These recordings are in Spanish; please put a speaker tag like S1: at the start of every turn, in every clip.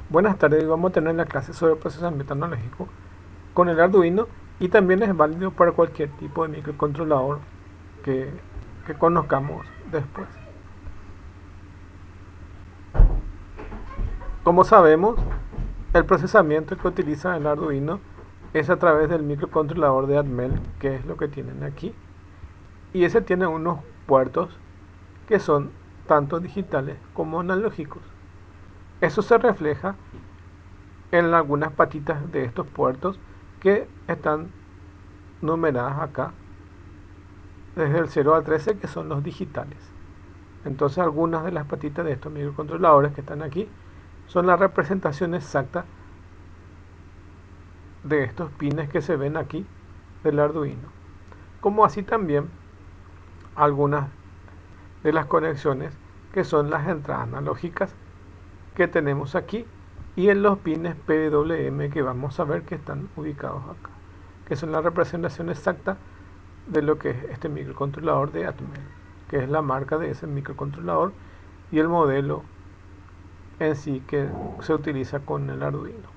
S1: Buenas tardes, hoy vamos a tener la clase sobre procesamiento analógico con el Arduino y también es válido para cualquier tipo de microcontrolador que, que conozcamos después. Como sabemos, el procesamiento que utiliza el Arduino es a través del microcontrolador de Atmel, que es lo que tienen aquí, y ese tiene unos puertos que son tanto digitales como analógicos. Eso se refleja en algunas patitas de estos puertos que están numeradas acá desde el 0 al 13, que son los digitales. Entonces algunas de las patitas de estos microcontroladores que están aquí son la representación exacta de estos pines que se ven aquí del Arduino, como así también algunas de las conexiones que son las entradas analógicas que tenemos aquí y en los pines PWM que vamos a ver que están ubicados acá, que son la representación exacta de lo que es este microcontrolador de Atmel, que es la marca de ese microcontrolador y el modelo en sí que se utiliza con el Arduino.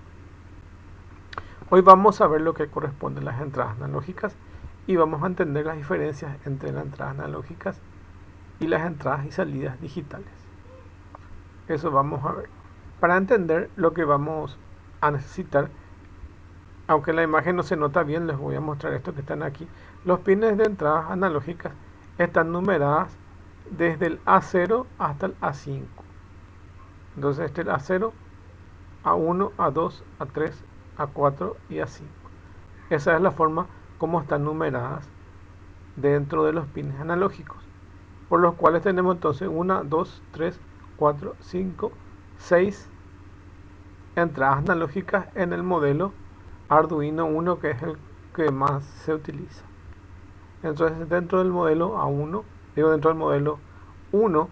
S1: Hoy vamos a ver lo que corresponde a las entradas analógicas y vamos a entender las diferencias entre las entradas analógicas y las entradas y salidas digitales. Eso vamos a ver. Para entender lo que vamos a necesitar, aunque la imagen no se nota bien, les voy a mostrar esto que están aquí. Los pines de entradas analógicas están numeradas desde el A0 hasta el A5. Entonces este es el A0, A1, A2, A3, A4 y A5. Esa es la forma como están numeradas dentro de los pines analógicos, por los cuales tenemos entonces 1, 2, 3, 4, 5, 6 entradas analógicas en el modelo Arduino 1, que es el que más se utiliza. Entonces dentro del modelo A1, dentro del modelo 1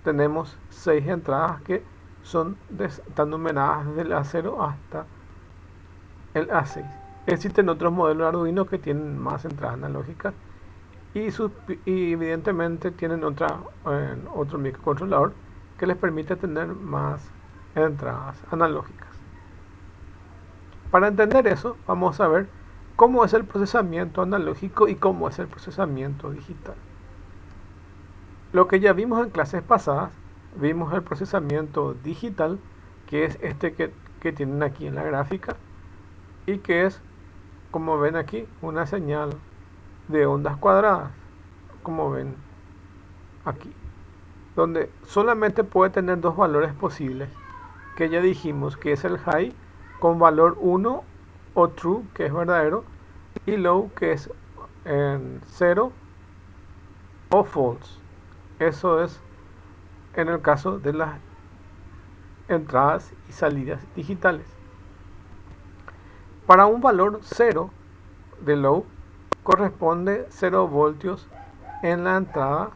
S1: tenemos 6 entradas que están numeradas desde el A0 hasta el A6. Existen otros modelos de Arduino que tienen más entradas analógicas y evidentemente tienen otro microcontrolador que les permite tener más entradas analógicas. Para entender eso, vamos a ver cómo es el procesamiento analógico y cómo es el procesamiento digital. Lo que ya vimos en clases pasadas, vimos el procesamiento digital, que es este que tienen aquí en la gráfica, y que es, como ven aquí, una señal de ondas cuadradas, como ven aquí, donde solamente puede tener dos valores posibles, que ya dijimos que es el high con valor 1 o true, que es verdadero, y low, que es en 0 o false. Eso es en el caso de las entradas y salidas digitales. Para un valor 0 de low corresponde 0 voltios en la entrada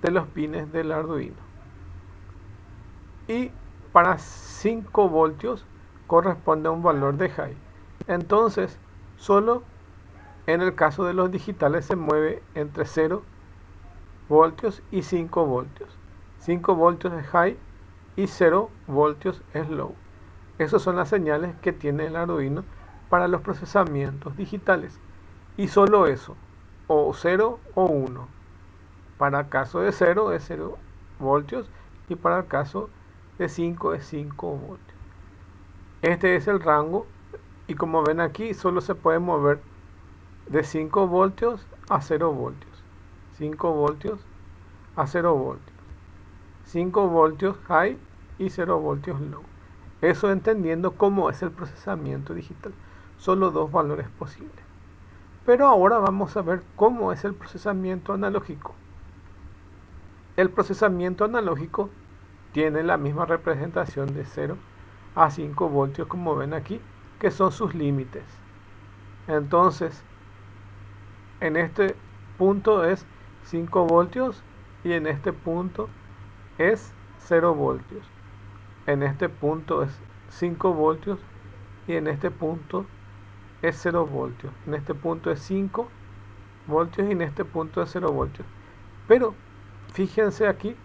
S1: de los pines del Arduino. Y para 5 voltios corresponde a un valor de high. Entonces, solo en el caso de los digitales se mueve entre 0 voltios y 5 voltios. 5 voltios es high y 0 voltios es low. Esas son las señales que tiene el Arduino para los procesamientos digitales. Y solo eso, o 0 o 1. Para el caso de 0 es 0 voltios y para el caso de 5 es 5 voltios. Este es el rango y como ven aquí solo se puede mover de 5 voltios a 0 voltios. 5 voltios a 0 voltios. 5 voltios high y 0 voltios low. Eso entendiendo cómo es el procesamiento digital. Solo dos valores posibles. Pero ahora vamos a ver cómo es el procesamiento analógico. El procesamiento analógico tiene la misma representación de 0 a 5 voltios como ven aquí, que son sus límites. Entonces, en este punto es 5 voltios y en este punto es 0 voltios. En este punto es 5 voltios y en este punto es 0 voltios. En este punto es 5 voltios y en este punto es 0 voltios. Pero fíjense aquí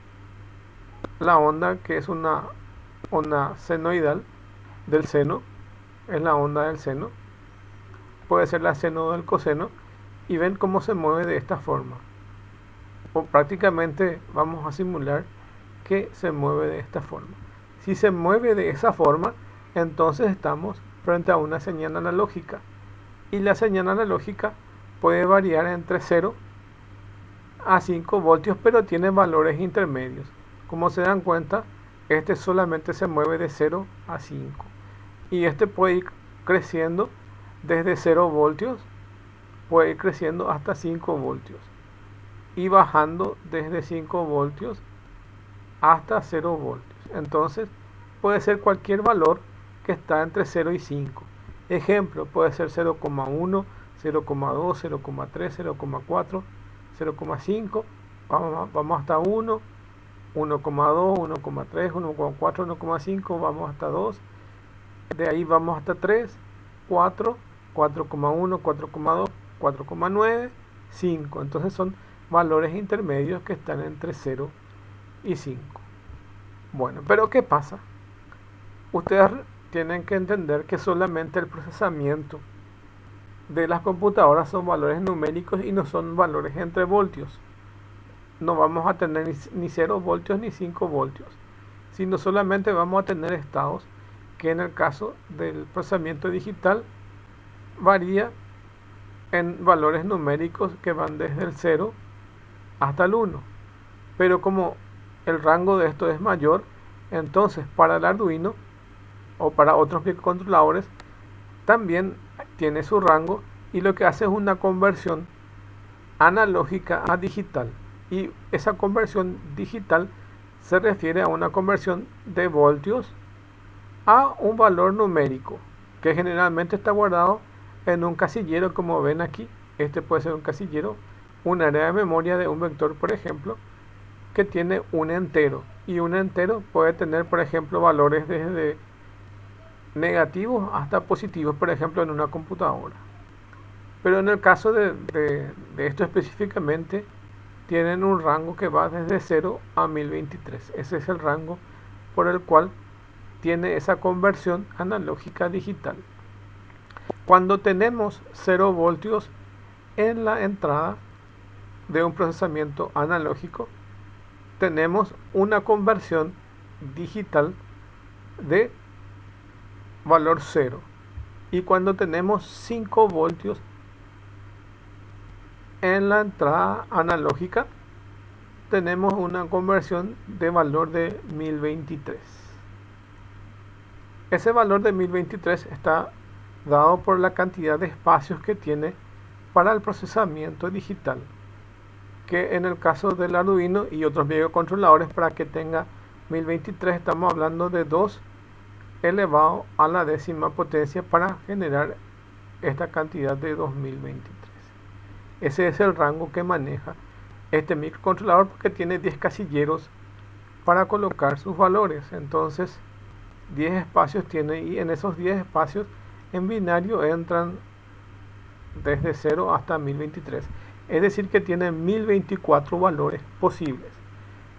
S1: la onda, que es una onda senoidal del seno, es la onda del seno, puede ser la seno del coseno, y ven cómo se mueve de esta forma. O prácticamente vamos a simular que se mueve de esta forma. Si se mueve de esa forma, entonces estamos frente a una señal analógica. Y la señal analógica puede variar entre 0 a 5 voltios, pero tiene valores intermedios. Como se dan cuenta, este solamente se mueve de 0 a 5. Y este puede ir creciendo desde 0 voltios, puede ir creciendo hasta 5 voltios. Y bajando desde 5 voltios hasta 0 voltios. Entonces, puede ser cualquier valor que está entre 0 y 5. Ejemplo, puede ser 0,1, 0,2, 0,3, 0,4, 0,5. Vamos hasta 1, 1,2, 1,3, 1,4, 1,5. Vamos hasta 2. De ahí vamos hasta 3, 4, 4,1, 4,2, 4,9, 5. Entonces son valores intermedios que están entre 0 y 5. Bueno, pero ¿qué pasa? Ustedes tienen que entender que solamente el procesamiento de las computadoras son valores numéricos y no son valores entre voltios. No vamos a tener ni 0 voltios ni 5 voltios, sino solamente vamos a tener estados que en el caso del procesamiento digital varía en valores numéricos que van desde el 0 hasta el 1. Pero como el rango de esto es mayor, entonces para el Arduino o para otros microcontroladores también tiene su rango, y lo que hace es una conversión analógica a digital. Y esa conversión digital se refiere a una conversión de voltios a un valor numérico que generalmente está guardado en un casillero, como ven aquí. Este puede ser un casillero, un área de memoria de un vector, por ejemplo, que tiene un entero, y un entero puede tener, por ejemplo, valores desde negativos hasta positivos, por ejemplo, en una computadora. Pero en el caso de esto específicamente, tienen un rango que va desde 0 a 1023. Ese es el rango por el cual tiene esa conversión analógica digital. Cuando tenemos 0 voltios en la entrada de un procesamiento analógico, tenemos una conversión digital de valor 0. Y cuando tenemos 5 voltios en la entrada analógica, tenemos una conversión de valor de 1023. Ese valor de 1023 está dado por la cantidad de espacios que tiene para el procesamiento digital, que en el caso del Arduino y otros microcontroladores, para que tenga 1023 estamos hablando de 2 elevado a la décima potencia para generar esta cantidad de 2023. Ese es el rango que maneja este microcontrolador, porque tiene 10 casilleros para colocar sus valores. Entonces 10 espacios tiene, y en esos 10 espacios en binario entran desde 0 hasta 1023. Es decir, que tiene 1024 valores posibles,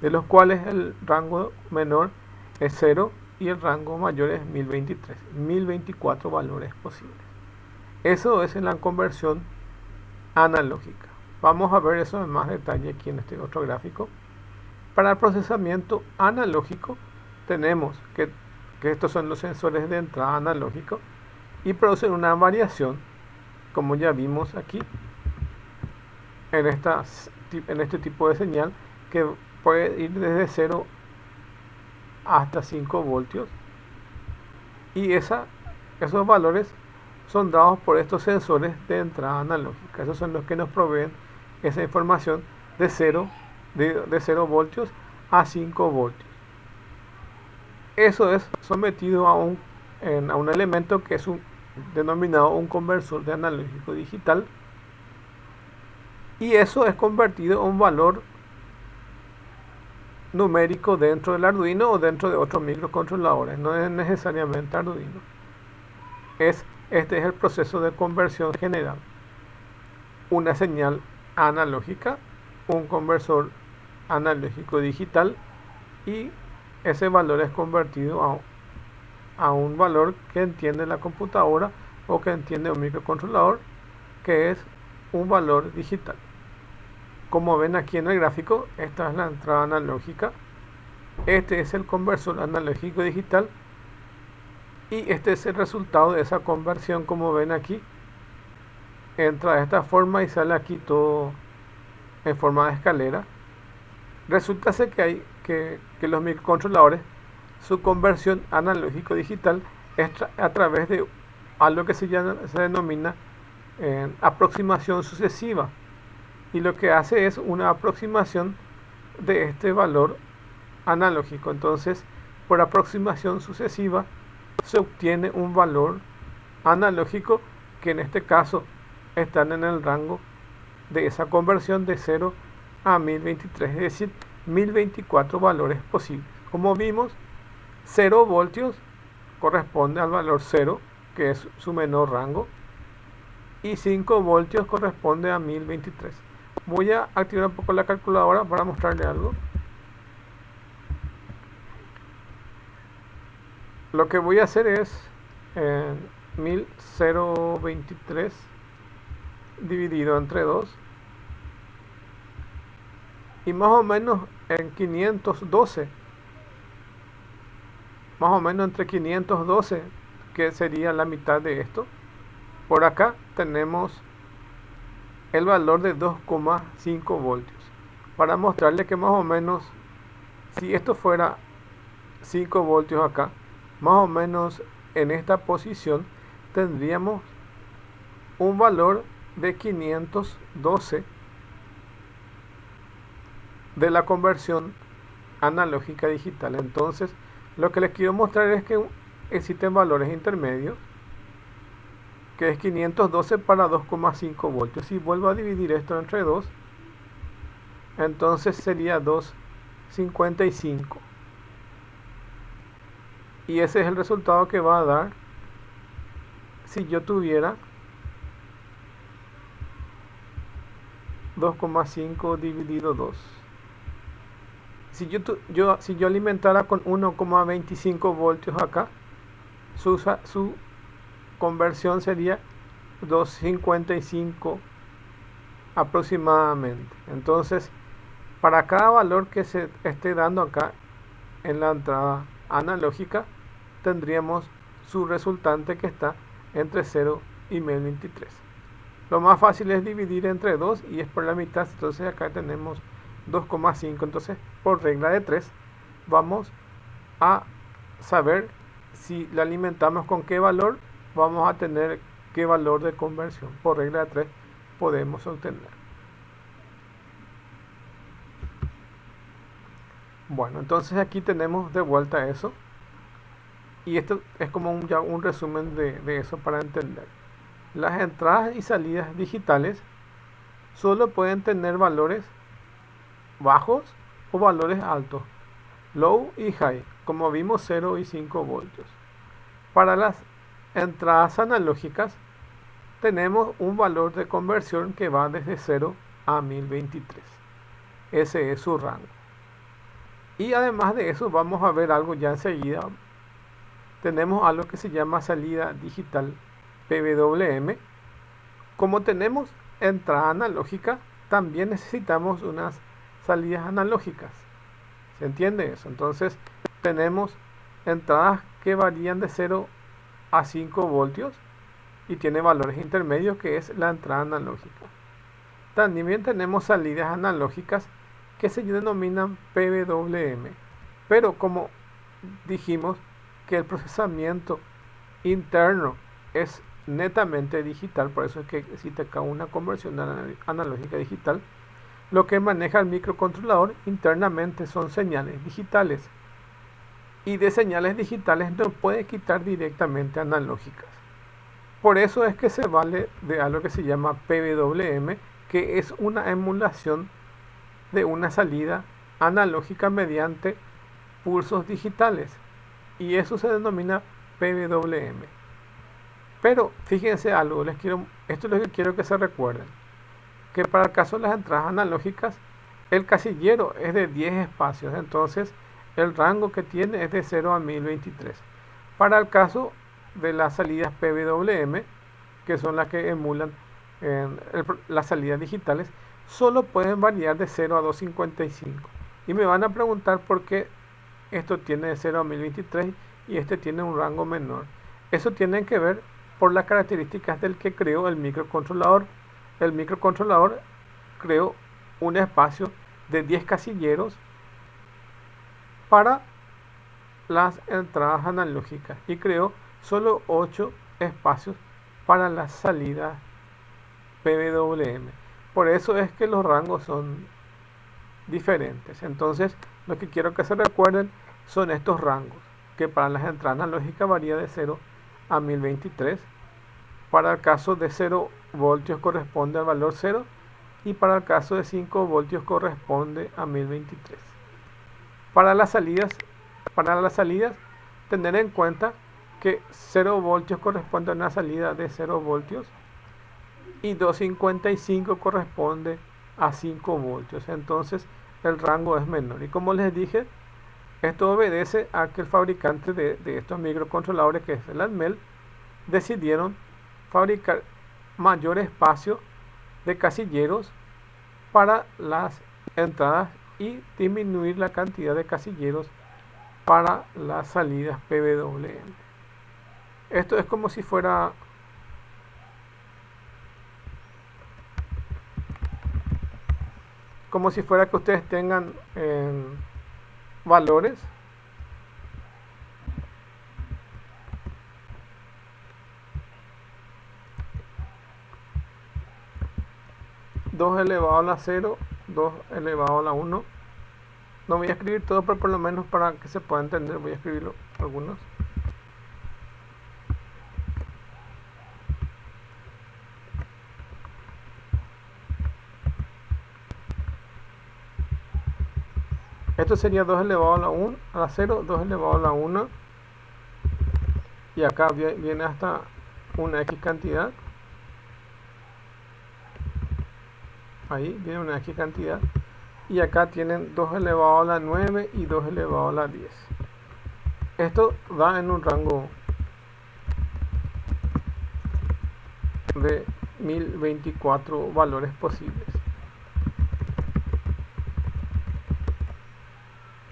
S1: de los cuales el rango menor es 0 y el rango mayor es 1023. 1024 valores posibles. Eso es en la conversión analógica. Vamos a ver eso en más detalle aquí en este otro gráfico. Para el procesamiento analógico tenemos que estos son los sensores de entrada analógico y producen una variación, como ya vimos aquí en este tipo de señal, que puede ir desde 0 hasta 5 voltios, y esos valores son dados por estos sensores de entrada analógica. Esos son los que nos proveen esa información de 0 voltios a 5 voltios. Eso es sometido a un elemento que es denominado un conversor de analógico digital, y eso es convertido a un valor numérico dentro del Arduino o dentro de otros microcontroladores. No es necesariamente Arduino. Este es el proceso de conversión general: una señal analógica, un conversor analógico digital y ese valor es convertido a un valor que entiende la computadora o que entiende un microcontrolador, que es un valor digital. Como ven aquí en el gráfico, esta es la entrada analógica, este es el conversor analógico digital y este es el resultado de esa conversión. Como ven aquí, entra de esta forma y sale aquí todo en forma de escalera. Resulta ser que los microcontroladores, su conversión analógico digital es a través de algo que se denomina aproximación sucesiva, y lo que hace es una aproximación de este valor analógico. Entonces, por aproximación sucesiva se obtiene un valor analógico que en este caso están en el rango de esa conversión de 0 a 1023, es decir, 1024 valores posibles. Como vimos, 0 voltios corresponde al valor 0, que es su menor rango, y 5 voltios corresponde a 1023. Voy a activar un poco la calculadora para mostrarle algo. Lo que voy a hacer es 1023 dividido entre 2 y más o menos en 512, más o menos entre 512, que sería la mitad de esto. Por acá tenemos el valor de 2,5 voltios para mostrarle que más o menos, si esto fuera 5 voltios acá, más o menos en esta posición tendríamos un valor de 512 de la conversión analógica digital. Entonces, lo que les quiero mostrar es que existen valores intermedios, que es 512 para 2,5 voltios. Si vuelvo a dividir esto entre 2, entonces sería 2,55. Y ese es el resultado que va a dar si yo tuviera 2,5 dividido 2. Si yo alimentara con 1,25 voltios acá, su conversión sería 2,55 aproximadamente. Entonces, para cada valor que se esté dando acá en la entrada analógica, tendríamos su resultante que está entre 0 y 1023. Lo más fácil es dividir entre 2 y es por la mitad. Entonces acá tenemos 2,5. Entonces, por regla de 3, vamos a saber si la alimentamos con qué valor, vamos a tener qué valor de conversión. Por regla de 3 podemos obtener. Bueno, entonces aquí tenemos de vuelta eso. Y esto es como ya un resumen de eso para entender. Las entradas y salidas digitales solo pueden tener valores bajos o valores altos, low y high, como vimos 0 y 5 voltios. Para las entradas analógicas tenemos un valor de conversión que va desde 0 a 1023. Ese es su rango. Y además de eso vamos a ver algo ya enseguida. Tenemos algo que se llama salida digital PWM. Como tenemos entrada analógica, también necesitamos unas salidas analógicas. ¿Se entiende eso? Entonces tenemos entradas que varían de 0 a 5 voltios y tiene valores intermedios, que es la entrada analógica. También tenemos salidas analógicas que se denominan PWM. Pero como dijimos que el procesamiento interno es netamente digital, por eso es que existe acá una conversión analógica digital, lo que maneja el microcontrolador internamente son señales digitales, y de señales digitales no puede quitar directamente analógicas. Por eso es que se vale de algo que se llama PWM, que es una emulación de una salida analógica mediante pulsos digitales, y eso se denomina PWM. Pero fíjense algo, esto es lo que quiero que se recuerden, que para el caso de las entradas analógicas, el casillero es de 10 espacios. Entonces el rango que tiene es de 0 a 1023. Para el caso de las salidas PWM, que son las que emulan las salidas digitales, solo pueden variar de 0 a 255. Y me van a preguntar por qué esto tiene de 0 a 1023 y este tiene un rango menor. Eso tiene que ver por las características del que creó el microcontrolador. El microcontrolador creó un espacio de 10 casilleros para las entradas analógicas y creó solo 8 espacios para las salidas PWM. Por eso es que los rangos son diferentes. Entonces, lo que quiero que se recuerden son estos rangos, que para las entradas analógicas varía de 0 a 1023. Para el caso de 0 voltios corresponde al valor 0 y para el caso de 5 voltios corresponde a 1023. Para las salidas, tener en cuenta que 0 voltios corresponde a una salida de 0 voltios y 255 corresponde a 5 voltios. Entonces el rango es menor. Y como les dije, esto obedece a que el fabricante de estos microcontroladores, que es el Atmel, decidieron fabricar mayor espacio de casilleros para las entradas y disminuir la cantidad de casilleros para las salidas PWM. Esto es como si fuera que ustedes tengan valores dos elevado a la 0, 2 elevado a la 1. No voy a escribir todo, pero por lo menos para que se pueda entender voy a escribirlo algunos. Esto sería 2 elevado a la 1, a la 0, 2 elevado a la 1. Y acá viene hasta una X cantidad. Ahí viene una X cantidad. Y acá tienen 2 elevado a la 9 y 2 elevado a la 10. Esto da en un rango de 1024 valores posibles,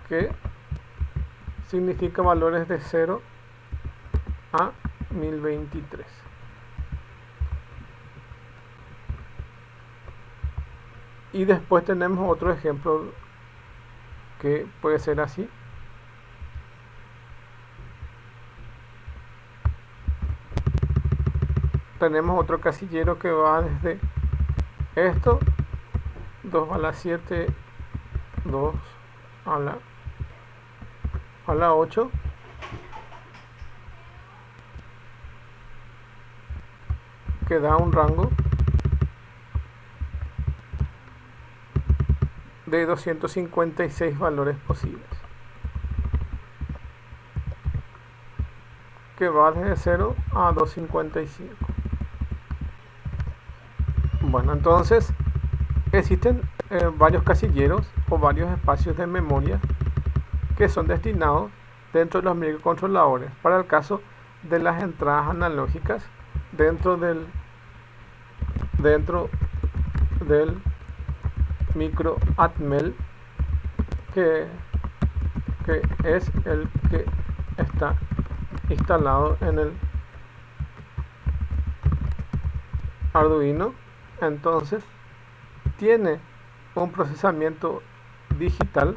S1: que significa valores de 0 a 1023. Y después tenemos otro ejemplo que puede ser así. Tenemos otro casillero que va desde esto, 2 a la 7, 2 a la 8, que da un rango de 256 valores posibles, que va desde 0 a 255. Bueno, entonces existen varios casilleros o varios espacios de memoria que son destinados dentro de los microcontroladores para el caso de las entradas analógicas dentro del micro Atmel, que es el que está instalado en el Arduino. Entonces tiene un procesamiento digital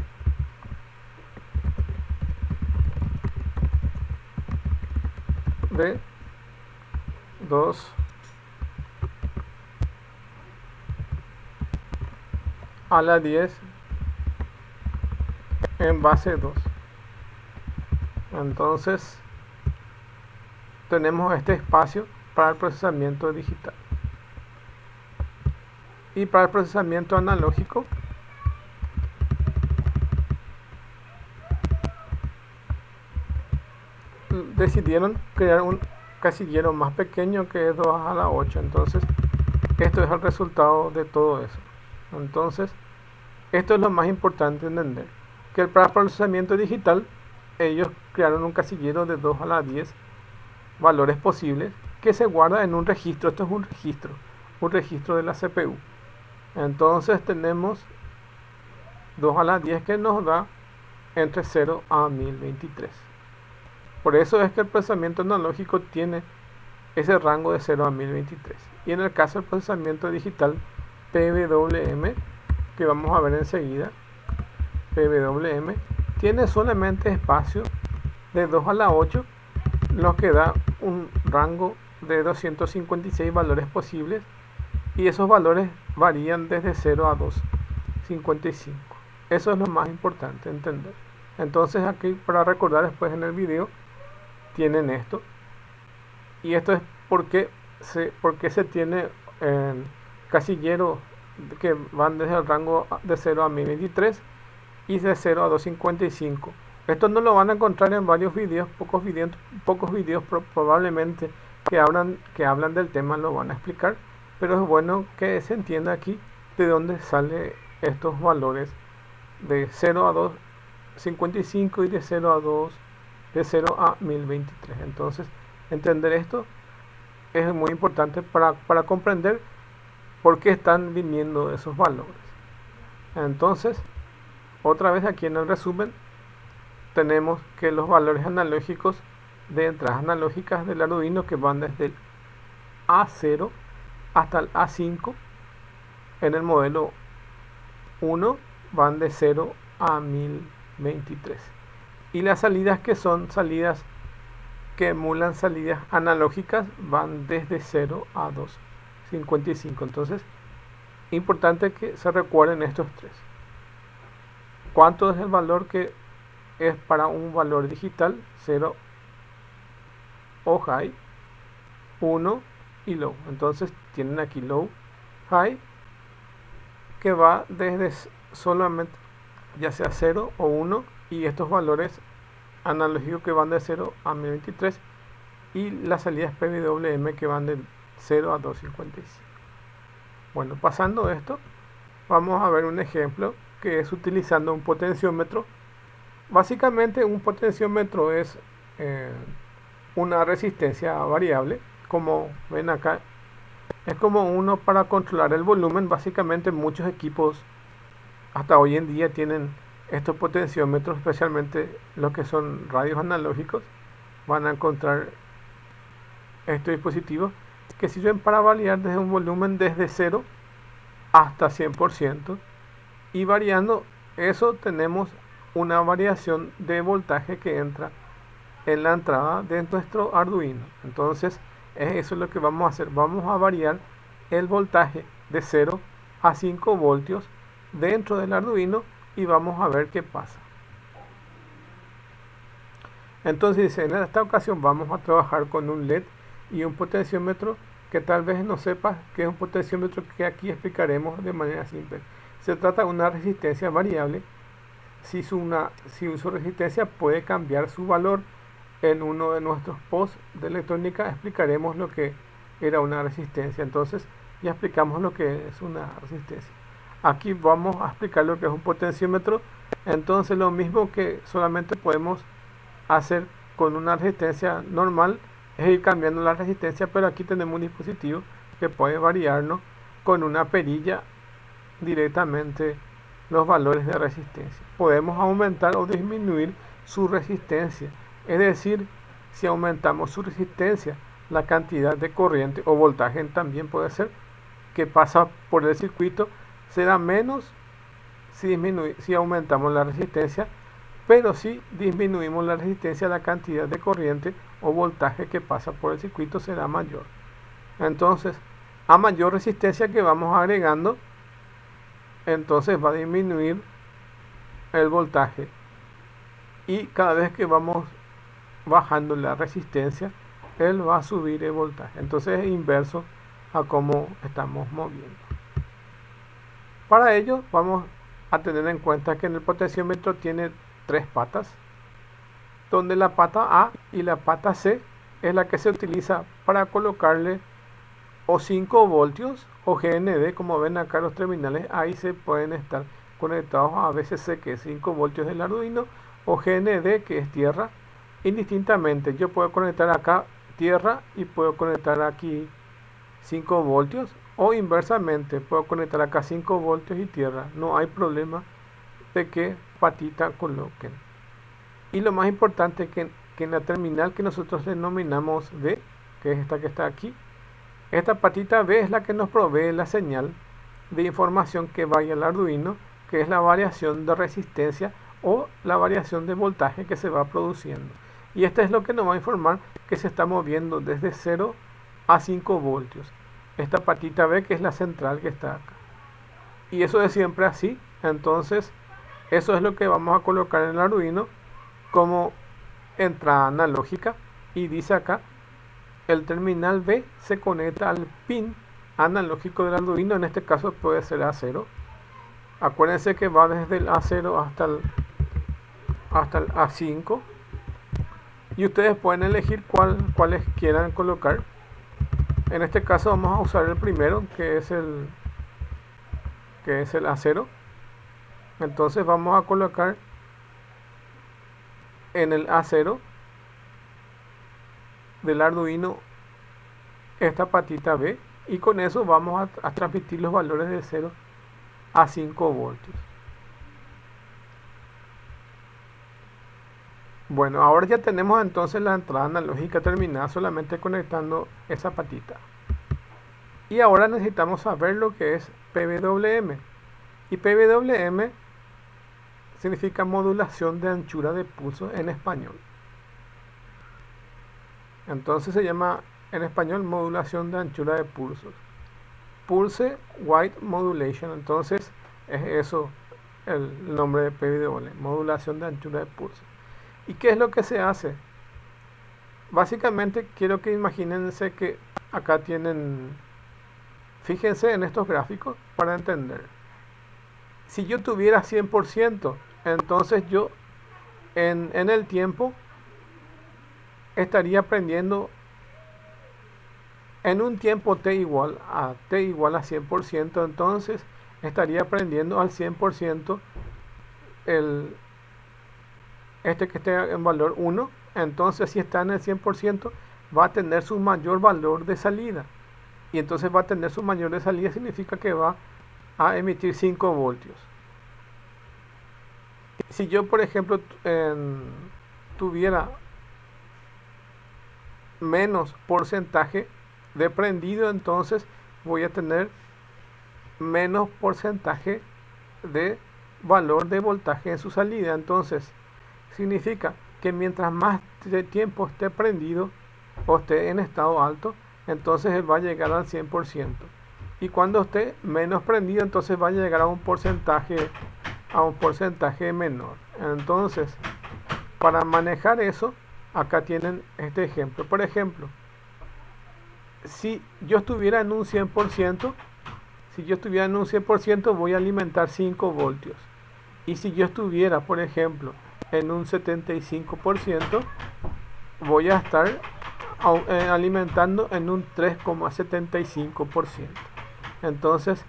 S1: de 2 a la 10 en base 2. Entonces tenemos este espacio para el procesamiento digital. Y para el procesamiento analógico decidieron crear un casillero más pequeño, que es 2 a la 8. Entonces esto es el resultado de todo eso. Entonces esto es lo más importante entender. que para procesamiento digital ellos crearon un casillero de 2 a la 10 valores posibles que se guarda en un registro. Esto es un registro de la CPU. Entonces tenemos 2 a la 10 que nos da entre 0 a 1023. Por eso es que el procesamiento analógico tiene ese rango de 0 a 1023. Y en el caso del procesamiento digital PWM, que vamos a ver enseguida, PWM tiene solamente espacio de 2 a la 8, lo que da un rango de 256 valores posibles, y esos valores varían desde 0 a 255. Eso es lo más importante entender. Entonces aquí, para recordar después en el video, tienen esto. Y esto es porque se tiene casilleros que van desde el rango de 0 a 1023 y de 0 a 255. Esto no lo van a encontrar en varios videos, pocos videos probablemente que hablan del tema lo van a explicar, pero es bueno que se entienda aquí de dónde salen estos valores de 0 a 255 y de 0 a 1023. Entonces, entender esto es muy importante para comprender por qué están viniendo esos valores. Entonces, otra vez aquí en el resumen, tenemos que los valores analógicos de entradas analógicas del Arduino, que van desde el A0 hasta el A5, en el modelo 1 van de 0 a 1023. Y las salidas, que son salidas que emulan salidas analógicas, van desde 0 a 255. Entonces, importante que se recuerden estos tres. ¿Cuánto es el valor que es para un valor digital? 0 o high, 1 y low. Entonces tienen aquí low, high, que va desde solamente ya sea 0 o 1, y estos valores analógicos que van de 0 a 1023, y las salidas PWM que van de 0 a 255. Bueno, pasando esto, vamos a ver un ejemplo que es utilizando un potenciómetro. Básicamente un potenciómetro es una resistencia variable, como ven acá. Es como uno para controlar el volumen. Básicamente muchos equipos hasta hoy en día tienen estos potenciómetros, especialmente los que son radios analógicos. Van a encontrar estos dispositivos que sirven para variar desde un volumen desde 0 hasta 100%, y variando eso tenemos una variación de voltaje que entra en la entrada de nuestro Arduino. Entonces eso es lo que vamos a hacer. Vamos a variar el voltaje de 0 a 5 voltios dentro del Arduino y vamos a ver qué pasa. Entonces en esta ocasión vamos a trabajar con un LED y un potenciómetro, que tal vez no sepas que es un potenciómetro, que aquí explicaremos de manera simple. Se trata de una resistencia variable. Si su resistencia puede cambiar su valor. En uno de nuestros posts de electrónica explicaremos lo que era una resistencia. Entonces ya explicamos lo que es una resistencia. Aquí vamos a explicar lo que es un potenciómetro. Entonces lo mismo que solamente podemos hacer con una resistencia normal es ir cambiando la resistencia, pero aquí tenemos un dispositivo que puede variarnos con una perilla directamente los valores de resistencia. Podemos aumentar o disminuir su resistencia, es decir, si aumentamos su resistencia, la cantidad de corriente o voltaje también puede ser que pasa por el circuito será menos si aumentamos la resistencia, pero si disminuimos la resistencia, la cantidad de corriente o voltaje que pasa por el circuito será mayor. Entonces, a mayor resistencia que vamos agregando, entonces va a disminuir el voltaje, y cada vez que vamos bajando la resistencia, él va a subir el voltaje. Entonces es inverso a cómo estamos moviendo. Para ello vamos a tener en cuenta que en el potenciómetro tiene tres patas, donde la pata A y la pata C es la que se utiliza para colocarle o 5 voltios o GND. Como ven acá los terminales, ahí se pueden estar conectados a VCC, que es 5 voltios del Arduino, o GND, que es tierra. Indistintamente, yo puedo conectar acá tierra y puedo conectar aquí 5 voltios, o inversamente, puedo conectar acá 5 voltios y tierra. No hay problema de qué patita coloquen. Y lo más importante es que en la terminal que nosotros denominamos B, que es esta que está aquí, esta patita B es la que nos provee la señal de información que vaya al Arduino, que es la variación de resistencia o la variación de voltaje que se va produciendo. Y esto es lo que nos va a informar que se está moviendo desde 0 a 5 voltios. Esta patita B, que es la central que está acá. Y eso es siempre así. Entonces, eso es lo que vamos a colocar en el Arduino como entrada analógica. Y dice acá, el terminal B se conecta al pin analógico del Arduino. En este caso puede ser A0. Acuérdense que va desde el A0 hasta el A5. Y ustedes pueden elegir cuáles quieran colocar. En este caso vamos a usar el primero, que es el A0. Entonces vamos a colocar en el A0 del Arduino esta patita B, y con eso vamos a transmitir los valores de 0 a 5 voltios. Bueno, ahora ya tenemos entonces la entrada analógica terminada solamente conectando esa patita. Y ahora necesitamos saber lo que es PWM. Y PWM significa modulación de anchura de pulso en español. Entonces se llama en español modulación de anchura de pulsos. Pulse Width Modulation. Entonces es eso el nombre de PWM, modulación de anchura de pulso. ¿Y qué es lo que se hace? Básicamente quiero que imagínense que acá tienen, fíjense en estos gráficos para entender. Si yo tuviera 100%, entonces yo en el tiempo estaría aprendiendo en un tiempo t igual a 100%, entonces estaría aprendiendo al 100% este que esté en valor 1. Entonces si está en el 100% va a tener su mayor valor de salida, y entonces va a tener su mayor de salida significa que va a emitir 5 voltios. Si yo por ejemplo tuviera menos porcentaje de prendido, entonces voy a tener menos porcentaje de valor de voltaje en su salida. Entonces significa que mientras más tiempo esté prendido o esté en estado alto, entonces él va a llegar al 100%. Y cuando esté menos prendido, entonces va a llegar a un porcentaje menor. Entonces, para manejar eso, acá tienen este ejemplo. Por ejemplo, si yo estuviera en un 100%, voy a alimentar 5 voltios. Y si yo estuviera, por ejemplo, en un 75%, voy a estar alimentando en un 3,75%. Entonces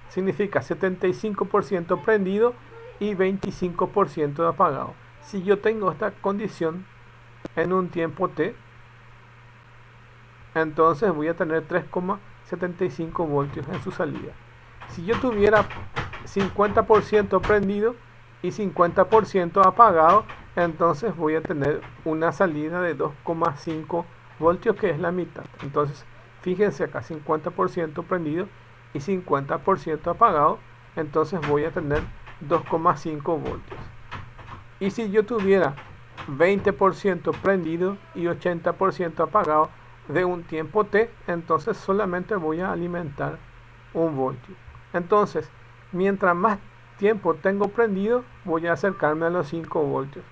S1: significa 75% prendido y 25% apagado. Si yo tengo esta condición en un tiempo t, entonces voy a tener 3,75 voltios en su salida. Si yo tuviera 50% prendido y 50% apagado, entonces voy a tener una salida de 2,5 voltios, que es la mitad. Entonces fíjense acá, 50% prendido y 50% apagado, entonces voy a tener 2,5 voltios. Y si yo tuviera 20% prendido y 80% apagado de un tiempo t, entonces solamente voy a alimentar 1 voltio. Entonces, mientras más tiempo tengo prendido, voy a acercarme a los 5 voltios.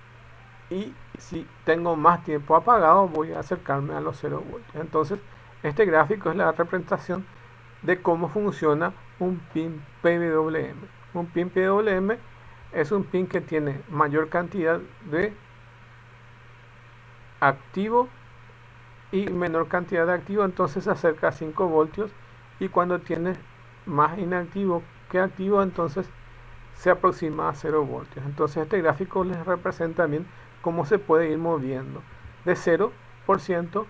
S1: Y si tengo más tiempo apagado, voy a acercarme a los 0 voltios. Entonces, este gráfico es la representación de cómo funciona un pin PWM. Un pin PWM es un pin que tiene mayor cantidad de activo y menor cantidad de activo, entonces se acerca a 5 voltios, y cuando tiene más inactivo que activo, entonces se aproxima a 0 voltios. Entonces este gráfico les representa bien cómo se puede ir moviendo de 0%,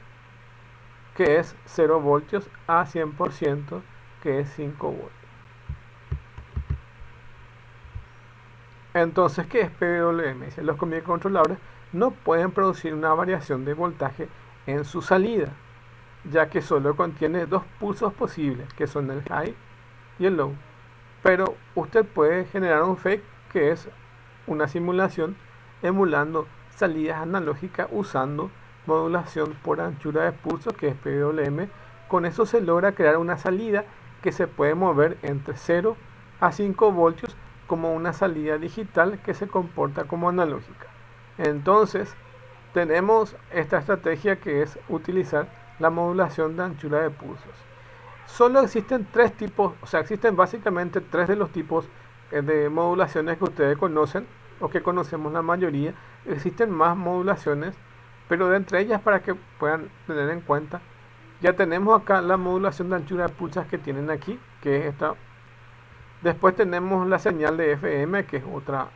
S1: que es 0 voltios, a 100%, que es 5 voltios. Entonces, ¿qué es PWM? Los microcontroladores no pueden producir una variación de voltaje en su salida, ya que solo contiene dos pulsos posibles, que son el high y el low. Pero usted puede generar un fake, que es una simulación emulando salidas analógicas usando modulación por anchura de pulso, que es PWM. Con eso se logra crear una salida que se puede mover entre 0 a 5 voltios como una salida digital que se comporta como analógica. Entonces tenemos esta estrategia, que es utilizar la modulación de anchura de pulsos. Solo existen tres tipos, o sea, existen básicamente tres de los tipos de modulaciones que ustedes conocen o que conocemos la mayoría. Existen más modulaciones, pero de entre ellas, para que puedan tener en cuenta, ya tenemos acá la modulación de anchura de pulsos que tienen aquí, que es esta. Después tenemos la señal de FM, que es otra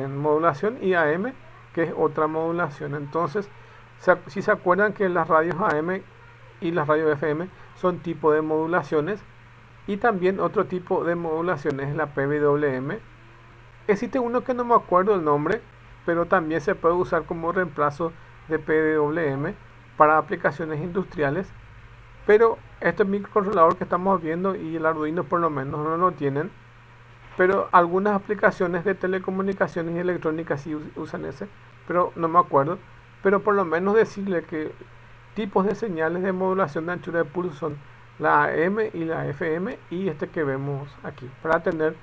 S1: modulación, y AM, que es otra modulación. Entonces, si se acuerdan que las radios AM y las radios FM son tipo de modulaciones, y también otro tipo de modulaciones es la PWM. Existe uno que no me acuerdo el nombre, pero también se puede usar como reemplazo de PWM para aplicaciones industriales. Pero este microcontrolador que estamos viendo y el Arduino por lo menos no lo tienen. Pero algunas aplicaciones de telecomunicaciones y electrónica sí usan ese, pero no me acuerdo. Pero por lo menos decirle que tipos de señales de modulación de anchura de pulso son la AM y la FM, y este que vemos aquí, para tener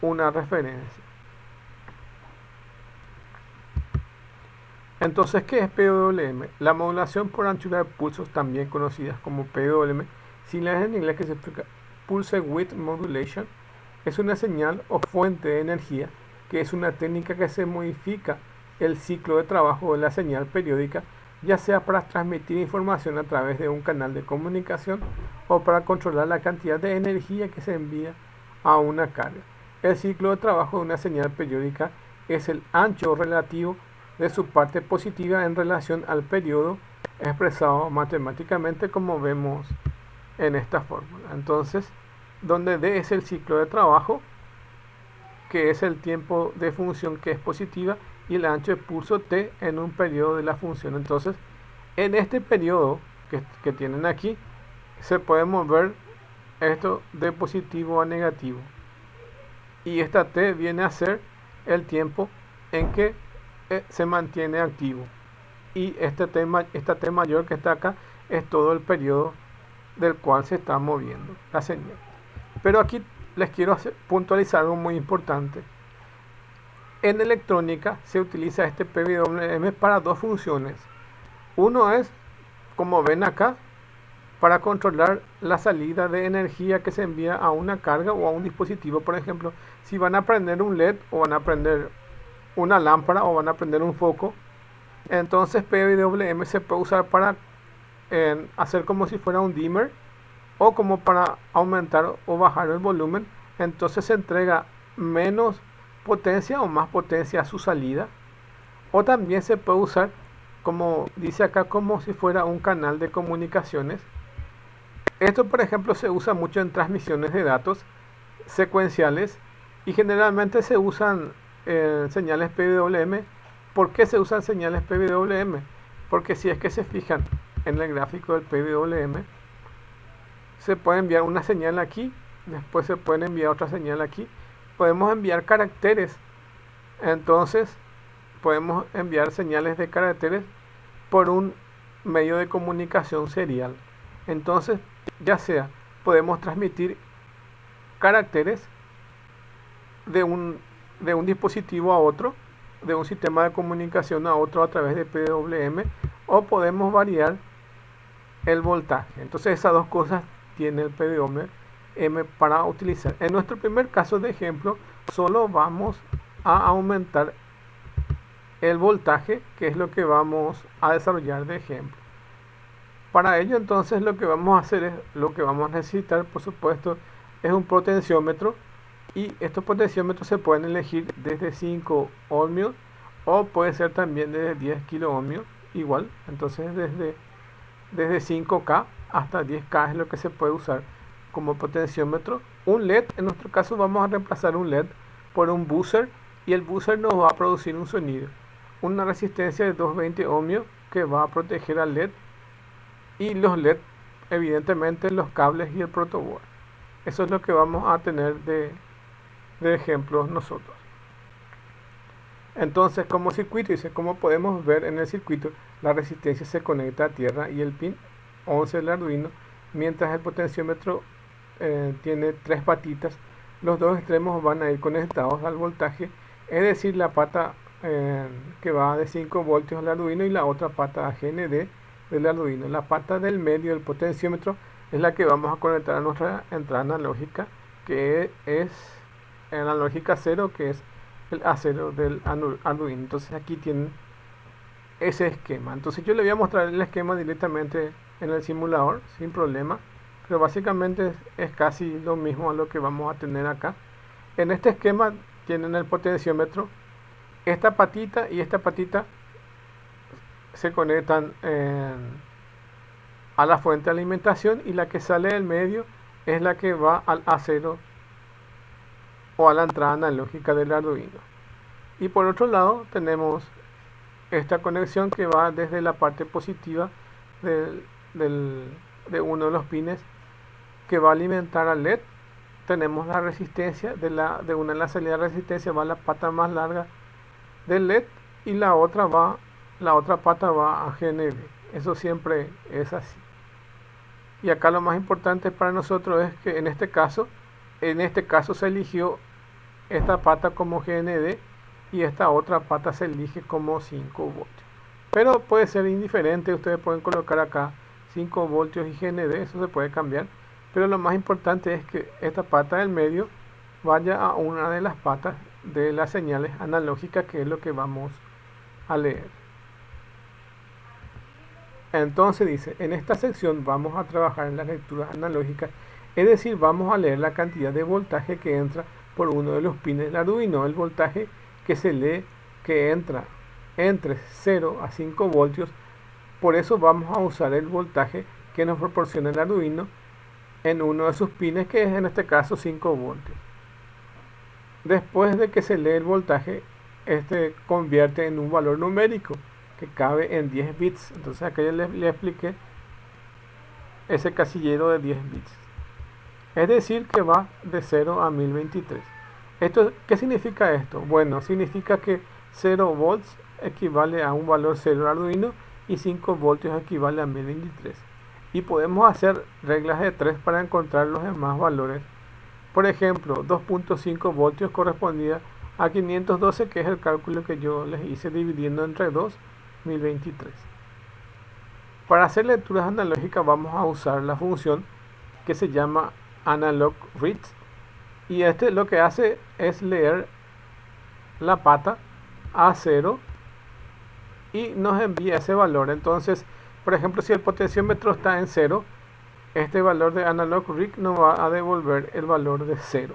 S1: una referencia. Entonces, ¿qué es PWM? La modulación por anchura de pulsos, también conocidas como PWM, siglas en inglés, que significa Pulse Width Modulation, es una señal o fuente de energía, que es una técnica que se modifica el ciclo de trabajo de la señal periódica, ya sea para transmitir información a través de un canal de comunicación o para controlar la cantidad de energía que se envía a una carga. El ciclo de trabajo de una señal periódica es el ancho relativo de su parte positiva en relación al periodo, expresado matemáticamente como vemos en esta fórmula. Entonces, donde D es el ciclo de trabajo, que es el tiempo de función que es positiva, y el ancho de pulso T en un periodo de la función. Entonces, en este periodo que tienen aquí, se puede mover esto de positivo a negativo, y esta T viene a ser el tiempo en que se mantiene activo, y esta T mayor que está acá es todo el periodo del cual se está moviendo la señal. Pero aquí les quiero puntualizar algo muy importante. En electrónica se utiliza este PWM para dos funciones. Uno es, como ven acá, para controlar la salida de energía que se envía a una carga o a un dispositivo. Por ejemplo, si van a prender un LED, o van a prender una lámpara, o van a prender un foco, entonces PWM se puede usar para hacer como si fuera un dimmer, o como para aumentar o bajar el volumen. Entonces se entrega menos potencia o más potencia a su salida. O también se puede usar, como dice acá, como si fuera un canal de comunicaciones. Esto, por ejemplo, se usa mucho en transmisiones de datos secuenciales, y generalmente se usan señales PWM. ¿Por qué se usan señales PWM? Porque si es que se fijan en el gráfico del PWM, se puede enviar una señal aquí, después se puede enviar otra señal aquí. Podemos enviar caracteres, entonces podemos enviar señales de caracteres por un medio de comunicación serial. Entonces, ya sea podemos transmitir caracteres de un dispositivo a otro, de un sistema de comunicación a otro a través de PWM, o podemos variar el voltaje. Entonces esas dos cosas tiene el PWM para utilizar. En nuestro primer caso de ejemplo, solo vamos a aumentar el voltaje, que es lo que vamos a desarrollar de ejemplo. Para ello, entonces, lo que vamos a hacer es, lo que vamos a necesitar, por supuesto, es un potenciómetro, Y estos potenciómetros se pueden elegir desde 5 ohmios o puede ser también desde 10 kilo ohmios, igual. Entonces desde 5K hasta 10K es lo que se puede usar como potenciómetro. Un LED, en nuestro caso vamos a reemplazar un LED por un buzzer y el buzzer nos va a producir un sonido. Una resistencia de 220 ohmios que va a proteger al LED y los LED, evidentemente los cables y el protoboard. Eso es lo que vamos a tener de ejemplos nosotros. Entonces, como circuito, dice, como podemos ver en el circuito, la resistencia se conecta a tierra y el pin 11 del Arduino, mientras el potenciómetro tiene 3 patitas. Los dos extremos van a ir conectados al voltaje, es decir, la pata que va de 5 voltios al Arduino y la otra pata a GND del Arduino. La pata del medio del potenciómetro es la que vamos a conectar a nuestra entrada analógica, que es analógica 0, que es el A0 del Arduino. Entonces aquí tienen ese esquema. Entonces yo le voy a mostrar el esquema directamente en el simulador sin problema, pero básicamente es casi lo mismo a lo que vamos a tener acá. En este esquema tienen el potenciómetro, esta patita y esta patita se conectan a la fuente de alimentación y la que sale del medio es la que va al A0 o a la entrada analógica del Arduino. Y por otro lado tenemos esta conexión que va desde la parte positiva de uno de los pines que va a alimentar al LED. Tenemos la resistencia de una de las salidas de resistencia, va la pata más larga del LED y la otra pata va a GND. Eso siempre es así. Y acá lo más importante para nosotros es que en este caso se eligió esta pata como GND y esta otra pata se elige como 5 voltios. Pero puede ser indiferente, ustedes pueden colocar acá 5 voltios y GND, eso se puede cambiar. Pero lo más importante es que esta pata del medio vaya a una de las patas de las señales analógicas, que es lo que vamos a leer. Entonces dice, en esta sección vamos a trabajar en las lecturas analógicas, es decir, vamos a leer la cantidad de voltaje que entra por uno de los pines del Arduino, el voltaje que se lee que entra entre 0 a 5 voltios. Por eso vamos a usar el voltaje que nos proporciona el Arduino en uno de sus pines, que es en este caso 5 voltios. Después de que se lee el voltaje, este convierte en un valor numérico que cabe en 10 bits. Entonces acá ya le expliqué ese casillero de 10 bits. Es decir, que va de 0 a 1023. ¿Qué significa esto? Bueno, significa que 0 volts equivale a un valor 0 del Arduino y 5 voltios equivale a 1023. Y podemos hacer reglas de 3 para encontrar los demás valores. Por ejemplo, 2.5 voltios correspondía a 512, que es el cálculo que yo les hice dividiendo entre 2, 1023. Para hacer lecturas analógicas vamos a usar la función que se llama analog read, y lo que hace es leer la pata A0 y nos envía ese valor. Entonces, por ejemplo, si el potenciómetro está en 0, este valor de analog read nos va a devolver el valor de 0.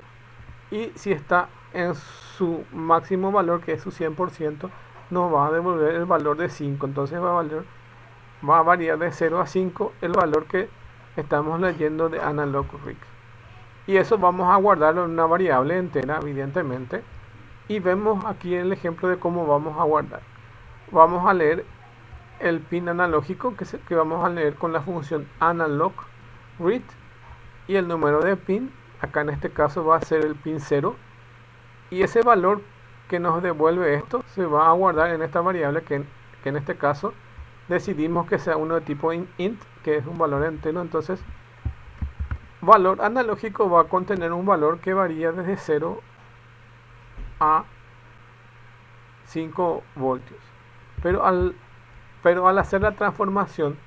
S1: Y si está en su máximo valor, que es su 100%, nos va a devolver el valor de 5. Entonces va a variar de 0 a 5 el valor que estamos leyendo de analog read. Y eso vamos a guardarlo en una variable entera, evidentemente. Y vemos aquí el ejemplo de cómo vamos a guardar. Vamos a leer el pin analógico que vamos a leer con la función analog read, y el número de pin, acá en este caso va a ser el pin 0, y ese valor que nos devuelve esto se va a guardar en esta variable que en este caso decidimos que sea uno de tipo int, que es un valor entero. Entonces valor analógico va a contener un valor que varía desde 0 a 5 voltios, pero al hacer la transformación,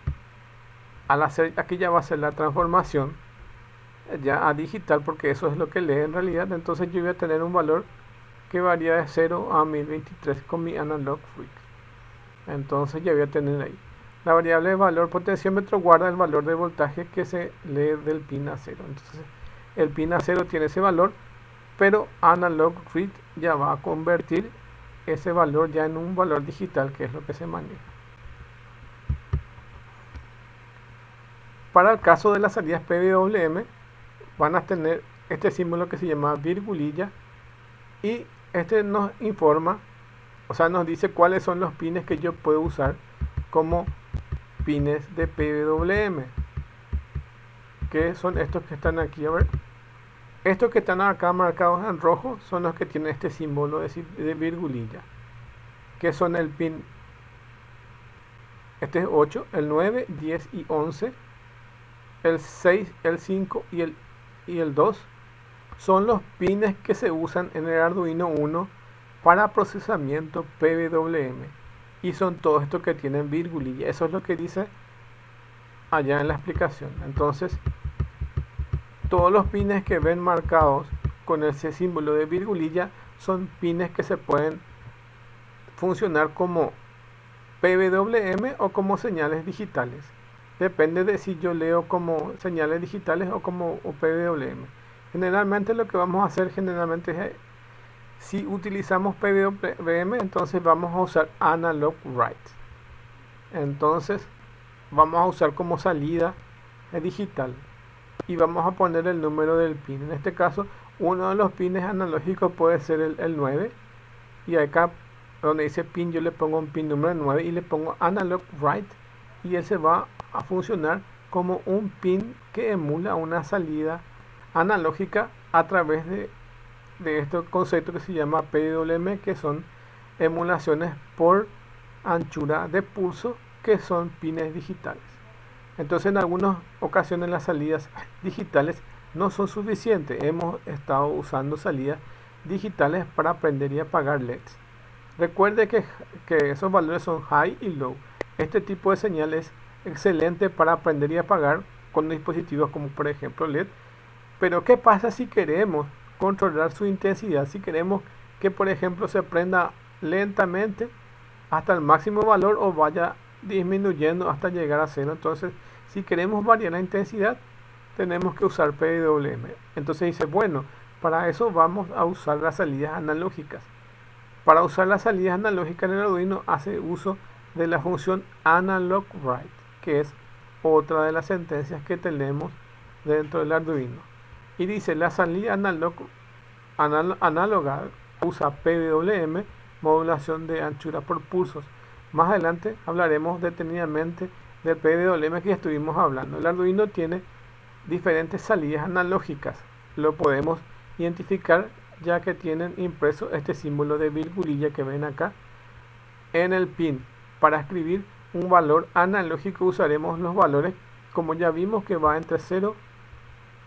S1: aquí ya va a ser la transformación ya a digital, porque eso es lo que lee en realidad. Entonces yo voy a tener un valor que varía de 0 a 1023 con mi analog read. Entonces ya voy a tener ahí la variable de valor potenciómetro, guarda el valor de voltaje que se lee del pin A0. Entonces el pin A0 tiene ese valor pero analog read ya va a convertir ese valor ya en un valor digital, que es lo que se maneja. Para el caso de las salidas PWM, van a tener este símbolo que se llama virgulilla, y este nos informa, o sea, nos dice cuáles son los pines que yo puedo usar como pines de PWM, que son estos que están aquí. A ver, estos que están acá marcados en rojo son los que tienen este símbolo de virgulilla, que son el pin, este es 8, el 9, 10 y 11, el 6, el 5 y el 2 son los pines que se usan en el Arduino Uno para procesamiento PWM, y son todos estos que tienen virgulilla. Eso es lo que dice allá en la explicación. Entonces, todos los pines que ven marcados con ese símbolo de virgulilla son pines que se pueden funcionar como PWM o como señales digitales. Depende de si yo leo como señales digitales o como PWM. Generalmente lo que vamos a hacer es, si utilizamos PWM, entonces vamos a usar analog write. Entonces vamos a usar como salida digital y vamos a poner el número del pin. En este caso, uno de los pines analógicos puede ser el 9, y acá donde dice pin yo le pongo un pin número 9 y le pongo analog write, y él se va a funcionar como un pin que emula una salida analógica a través de este concepto que se llama PWM, que son emulaciones por anchura de pulso, que son pines digitales. Entonces, en algunas ocasiones las salidas digitales no son suficientes. Hemos estado usando salidas digitales para prender y apagar LEDs. Recuerde que esos valores son high y low. Este tipo de señal es excelente para prender y apagar con dispositivos como por ejemplo LED. Pero ¿qué pasa si queremos controlar su intensidad? Si queremos que por ejemplo se prenda lentamente hasta el máximo valor o vaya disminuyendo hasta llegar a 0. Entonces, si queremos variar la intensidad, tenemos que usar PWM. Entonces dice, bueno, para eso vamos a usar las salidas analógicas. Para usar las salidas analógicas en el Arduino hace uso de la función analog write, que es otra de las sentencias que tenemos dentro del Arduino. Y dice, la salida análoga usa PWM, modulación de anchura por pulsos. Más adelante hablaremos detenidamente del PWM que estuvimos hablando. El Arduino tiene diferentes salidas analógicas. Lo podemos identificar ya que tienen impreso este símbolo de virgulilla que ven acá en el pin. Para escribir un valor analógico usaremos los valores, como ya vimos, que va entre 0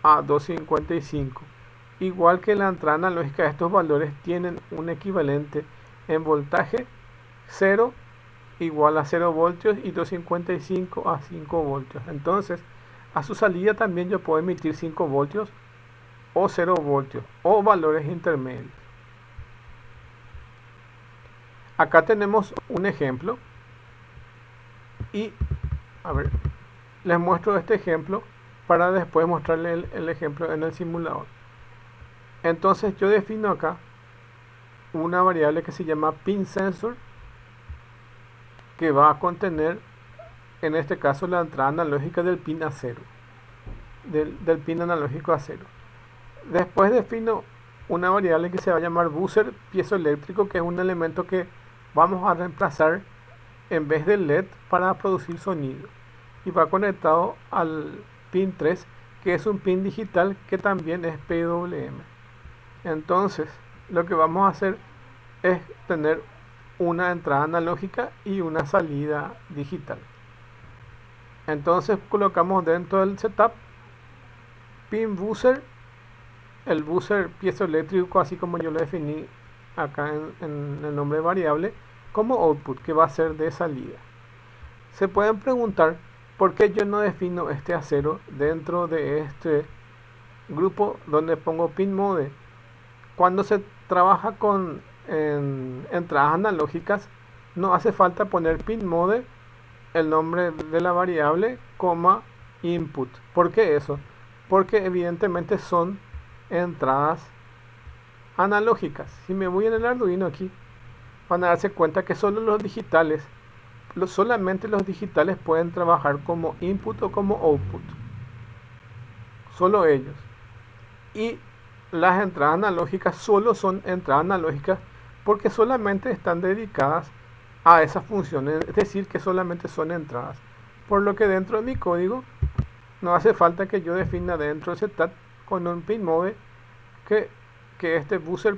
S1: a 255. Igual que la entrada analógica, estos valores tienen un equivalente en voltaje: 0 igual a 0 voltios y 255 a 5 voltios. Entonces, a su salida también yo puedo emitir 5 voltios o 0 voltios o valores intermedios. Acá tenemos un ejemplo y a ver, les muestro este ejemplo para después mostrarles el ejemplo en el simulador. Entonces yo defino acá una variable que se llama pin sensor, que va a contener en este caso la entrada analógica del pin a 0, del pin analógico a 0. Después defino una variable que se va a llamar buzzer piezoeléctrico, que es un elemento que vamos a reemplazar en vez del LED para producir sonido, y va conectado al pin 3, que es un pin digital que también es PWM. Entonces lo que vamos a hacer es tener una entrada analógica y una salida digital. Entonces colocamos dentro del setup pin buzzer, el buzzer piezoeléctrico, así como yo lo definí acá en el nombre variable, como output, que va a ser de salida. Se pueden preguntar por qué yo no defino este a 0 dentro de este grupo donde pongo pin mode. Cuando se trabaja con entradas analógicas, no hace falta poner pin mode, el nombre de la variable, coma input. ¿Por qué eso? Porque evidentemente son entradas analógicas. Si me voy en el Arduino aquí, van a darse cuenta que solo los digitales, solamente los digitales pueden trabajar como input o como output. Solo ellos. Y las entradas analógicas solo son entradas analógicas porque solamente están dedicadas a esas funciones, es decir, que solamente son entradas. Por lo que dentro de mi código no hace falta que yo defina dentro de setup con un pin mode que este buzzer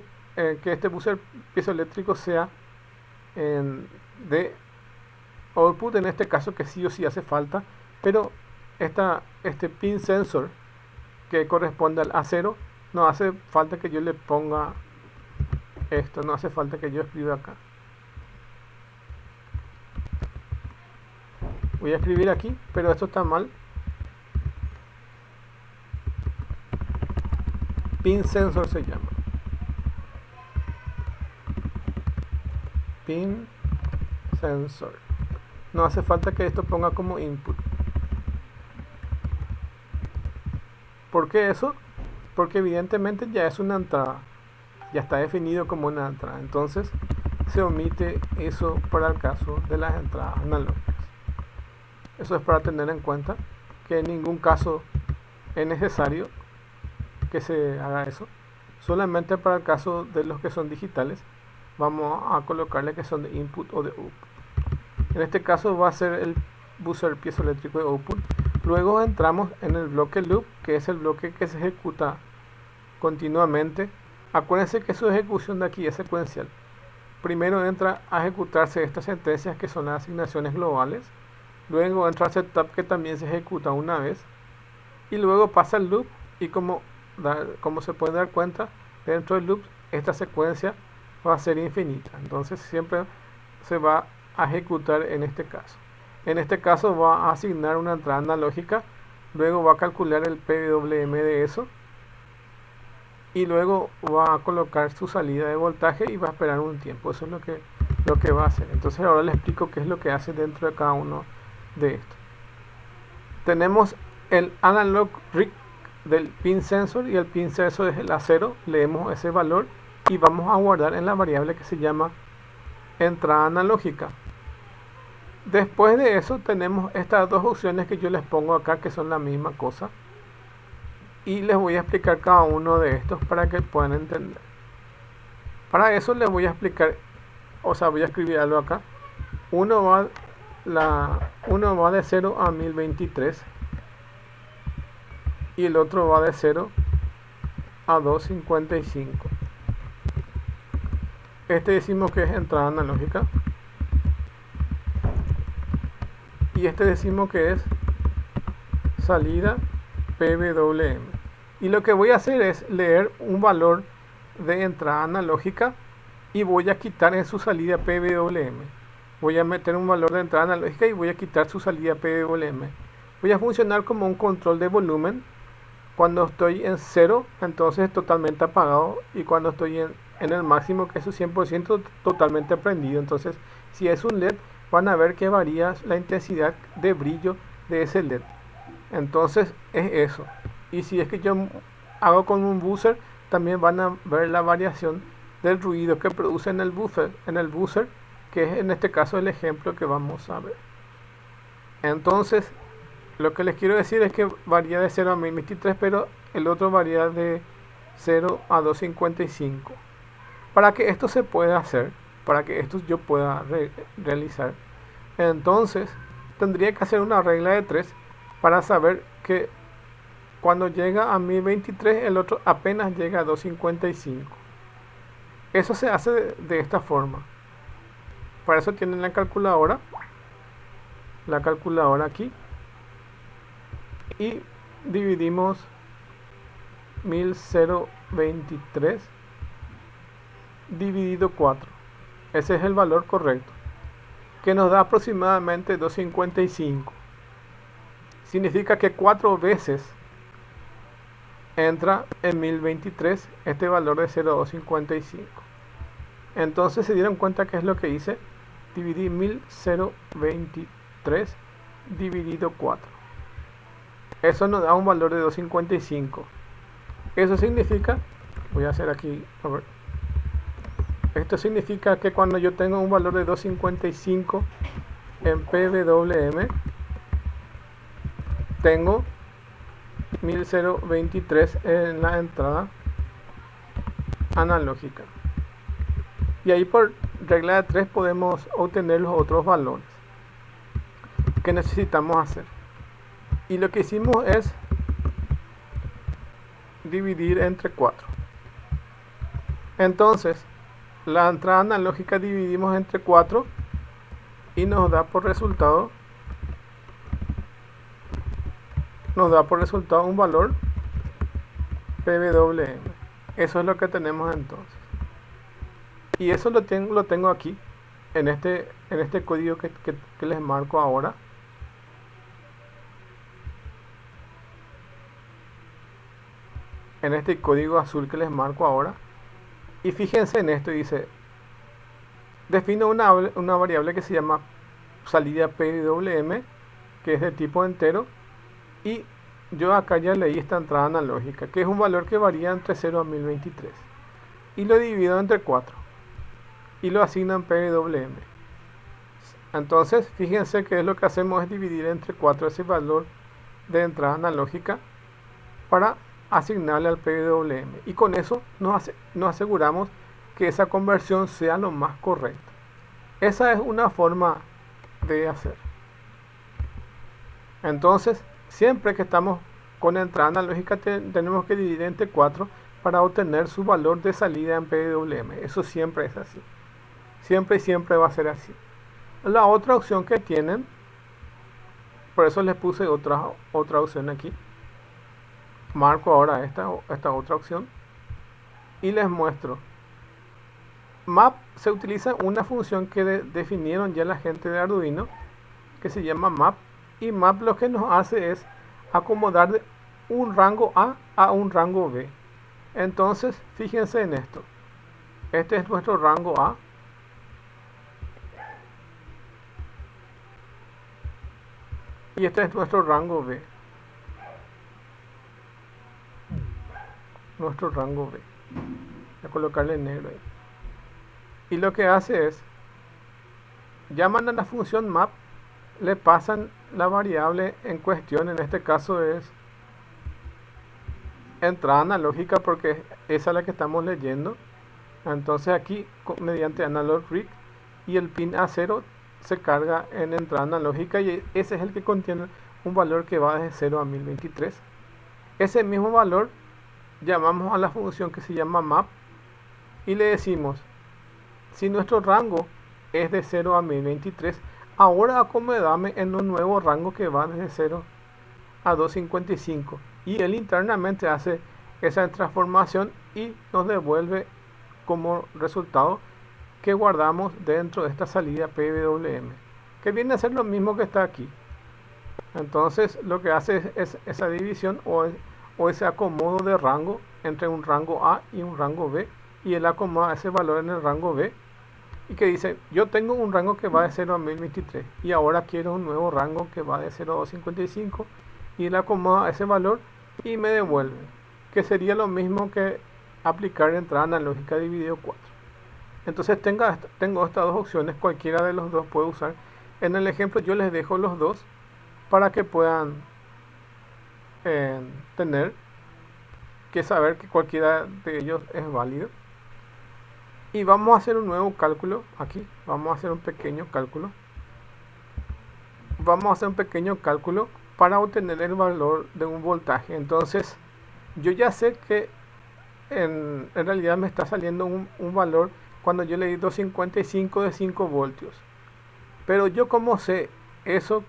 S1: piezoeléctrico sea de output, en este caso, que sí o sí hace falta, pero este pin sensor que corresponde al A0 no hace falta que yo le ponga esto, no hace falta que yo escriba acá. Voy a escribir aquí, pero esto está mal. Pin sensor se llama. Pin sensor. No hace falta que esto ponga como input. ¿Por qué eso? Porque evidentemente ya es una entrada. Ya está definido como una entrada. Entonces se omite eso para el caso de las entradas analógicas. Eso es para tener en cuenta que en ningún caso es necesario que se haga eso. Solamente para el caso de los que son digitales vamos a colocarle que son de input o de output. En este caso va a ser el buzzer piezoeléctrico de output. Luego entramos en el bloque loop, que es el bloque que se ejecuta continuamente. Acuérdense que su ejecución de aquí es secuencial. Primero entra a ejecutarse estas sentencias que son las asignaciones globales. Luego entra el setup, que también se ejecuta una vez. Y luego pasa el loop, y como se puede dar cuenta, dentro del loop esta secuencia va a ser infinita. Entonces siempre se va a ejecutar en este caso. En este caso va a asignar una entrada analógica, luego va a calcular el PWM de eso, y luego va a colocar su salida de voltaje y va a esperar un tiempo. Eso es lo que va a hacer. Entonces ahora les explico qué es lo que hace dentro de cada uno de estos. Tenemos el analog rig del pin sensor, y el pin sensor es el A0. Leemos ese valor y vamos a guardar en la variable que se llama entrada analógica. Después de eso tenemos estas dos opciones que yo les pongo acá, que son la misma cosa, y les voy a explicar cada uno de estos para que puedan entender. Para eso les voy a explicar, voy a escribir algo acá. Uno va de 0 a 1023 y el otro va de 0 a 255. Este decimos que es entrada analógica y este decimos que es salida PWM. Y lo que voy a hacer es leer un valor de entrada analógica y voy a quitar en su salida PWM. Voy a meter un valor de entrada analógica y voy a quitar su salida PWM. Voy a funcionar como un control de volumen. Cuando estoy en 0, entonces es totalmente apagado, y cuando estoy en el máximo, que es su 100%, totalmente prendido. Entonces, si es un LED, van a ver que varía la intensidad de brillo de ese LED. Entonces es eso. Y si es que yo hago con un buzzer, también van a ver la variación del ruido que produce en el buzzer, que es en este caso el ejemplo que vamos a ver. Entonces lo que les quiero decir es que varía de 0 a 1023, pero el otro varía de 0 a 255. Para que esto se pueda hacer, para que esto yo pueda realizar, entonces tendría que hacer una regla de 3 para saber que cuando llega a 1023 el otro apenas llega a 255. Eso se hace de esta forma. Para eso tienen la calculadora aquí, y dividimos 1023 dividido 4. Ese es el valor correcto, que nos da aproximadamente 255. Significa que 4 veces entra en 1023 este valor de 0,255. Entonces se dieron cuenta que es lo que hice. Dividí 1023 dividido 4. Eso nos da un valor de 255. Eso significa Voy a hacer aquí, a ver. Esto significa que cuando yo tengo un valor de 255 en PWM, tengo 1023 en la entrada analógica. Y ahí por regla de 3 podemos obtener los otros valores que necesitamos hacer. Y lo que hicimos es dividir entre 4. Entonces, la entrada analógica dividimos entre 4 y nos da por resultado un valor PWM. Eso es lo que tenemos entonces. Y eso lo tengo aquí en este código que les marco ahora. En este código azul que les marco ahora. Y fíjense en esto, dice, defino una variable que se llama salida PWM, que es de tipo entero, y yo acá ya leí esta entrada analógica, que es un valor que varía entre 0 a 1023, y lo divido entre 4, y lo asigno en PWM. Entonces, fíjense que lo que hacemos es dividir entre 4 ese valor de entrada analógica para asignarle al PWM, y con eso nos aseguramos que esa conversión sea lo más correcta. Esa es una forma de hacer. Entonces, siempre que estamos con entrada analógica tenemos que dividir entre 4 para obtener su valor de salida en PWM. Eso siempre es así. Siempre y siempre va a ser así. La otra opción que tienen, por eso les puse otra opción aquí. Marco ahora esta otra opción y les muestro. Map se utiliza una función que definieron ya la gente de Arduino, que se llama map, y map lo que nos hace es acomodar de un rango A un rango B. Entonces, fíjense en esto. Este es nuestro rango A. Y este es nuestro rango B. Nuestro rango B. Voy a colocarle negro ahí. Y lo que hace es, llaman a la función map, le pasan la variable en cuestión, en este caso es entrada analógica, porque esa es la que estamos leyendo. Entonces aquí, mediante analog read, y el pin A0 se carga en entrada analógica, y ese es el que contiene un valor que va desde 0 a 1023. Ese mismo valor llamamos a la función que se llama map y le decimos, si nuestro rango es de 0 a 1023, ahora acomodame en un nuevo rango que va desde 0 a 255, y él internamente hace esa transformación y nos devuelve como resultado que guardamos dentro de esta salida PWM, que viene a ser lo mismo que está aquí. Entonces lo que hace es esa división o ese acomodo de rango entre un rango A y un rango B, y él acomoda ese valor en el rango B, y que dice, yo tengo un rango que va de 0 a 1023 y ahora quiero un nuevo rango que va de 0 a 255, y él acomoda ese valor y me devuelve, que sería lo mismo que aplicar entrada analógica dividido 4. Entonces tengo estas dos opciones, cualquiera de los dos puedo usar. En el ejemplo yo les dejo los dos para que puedan tener que saber que cualquiera de ellos es válido. Y vamos a hacer un nuevo cálculo aquí. Vamos a hacer un pequeño cálculo. Para obtener el valor de un voltaje. Entonces yo ya sé que en realidad me está saliendo un valor cuando yo le di 255 de 5 voltios. Pero yo como sé eso,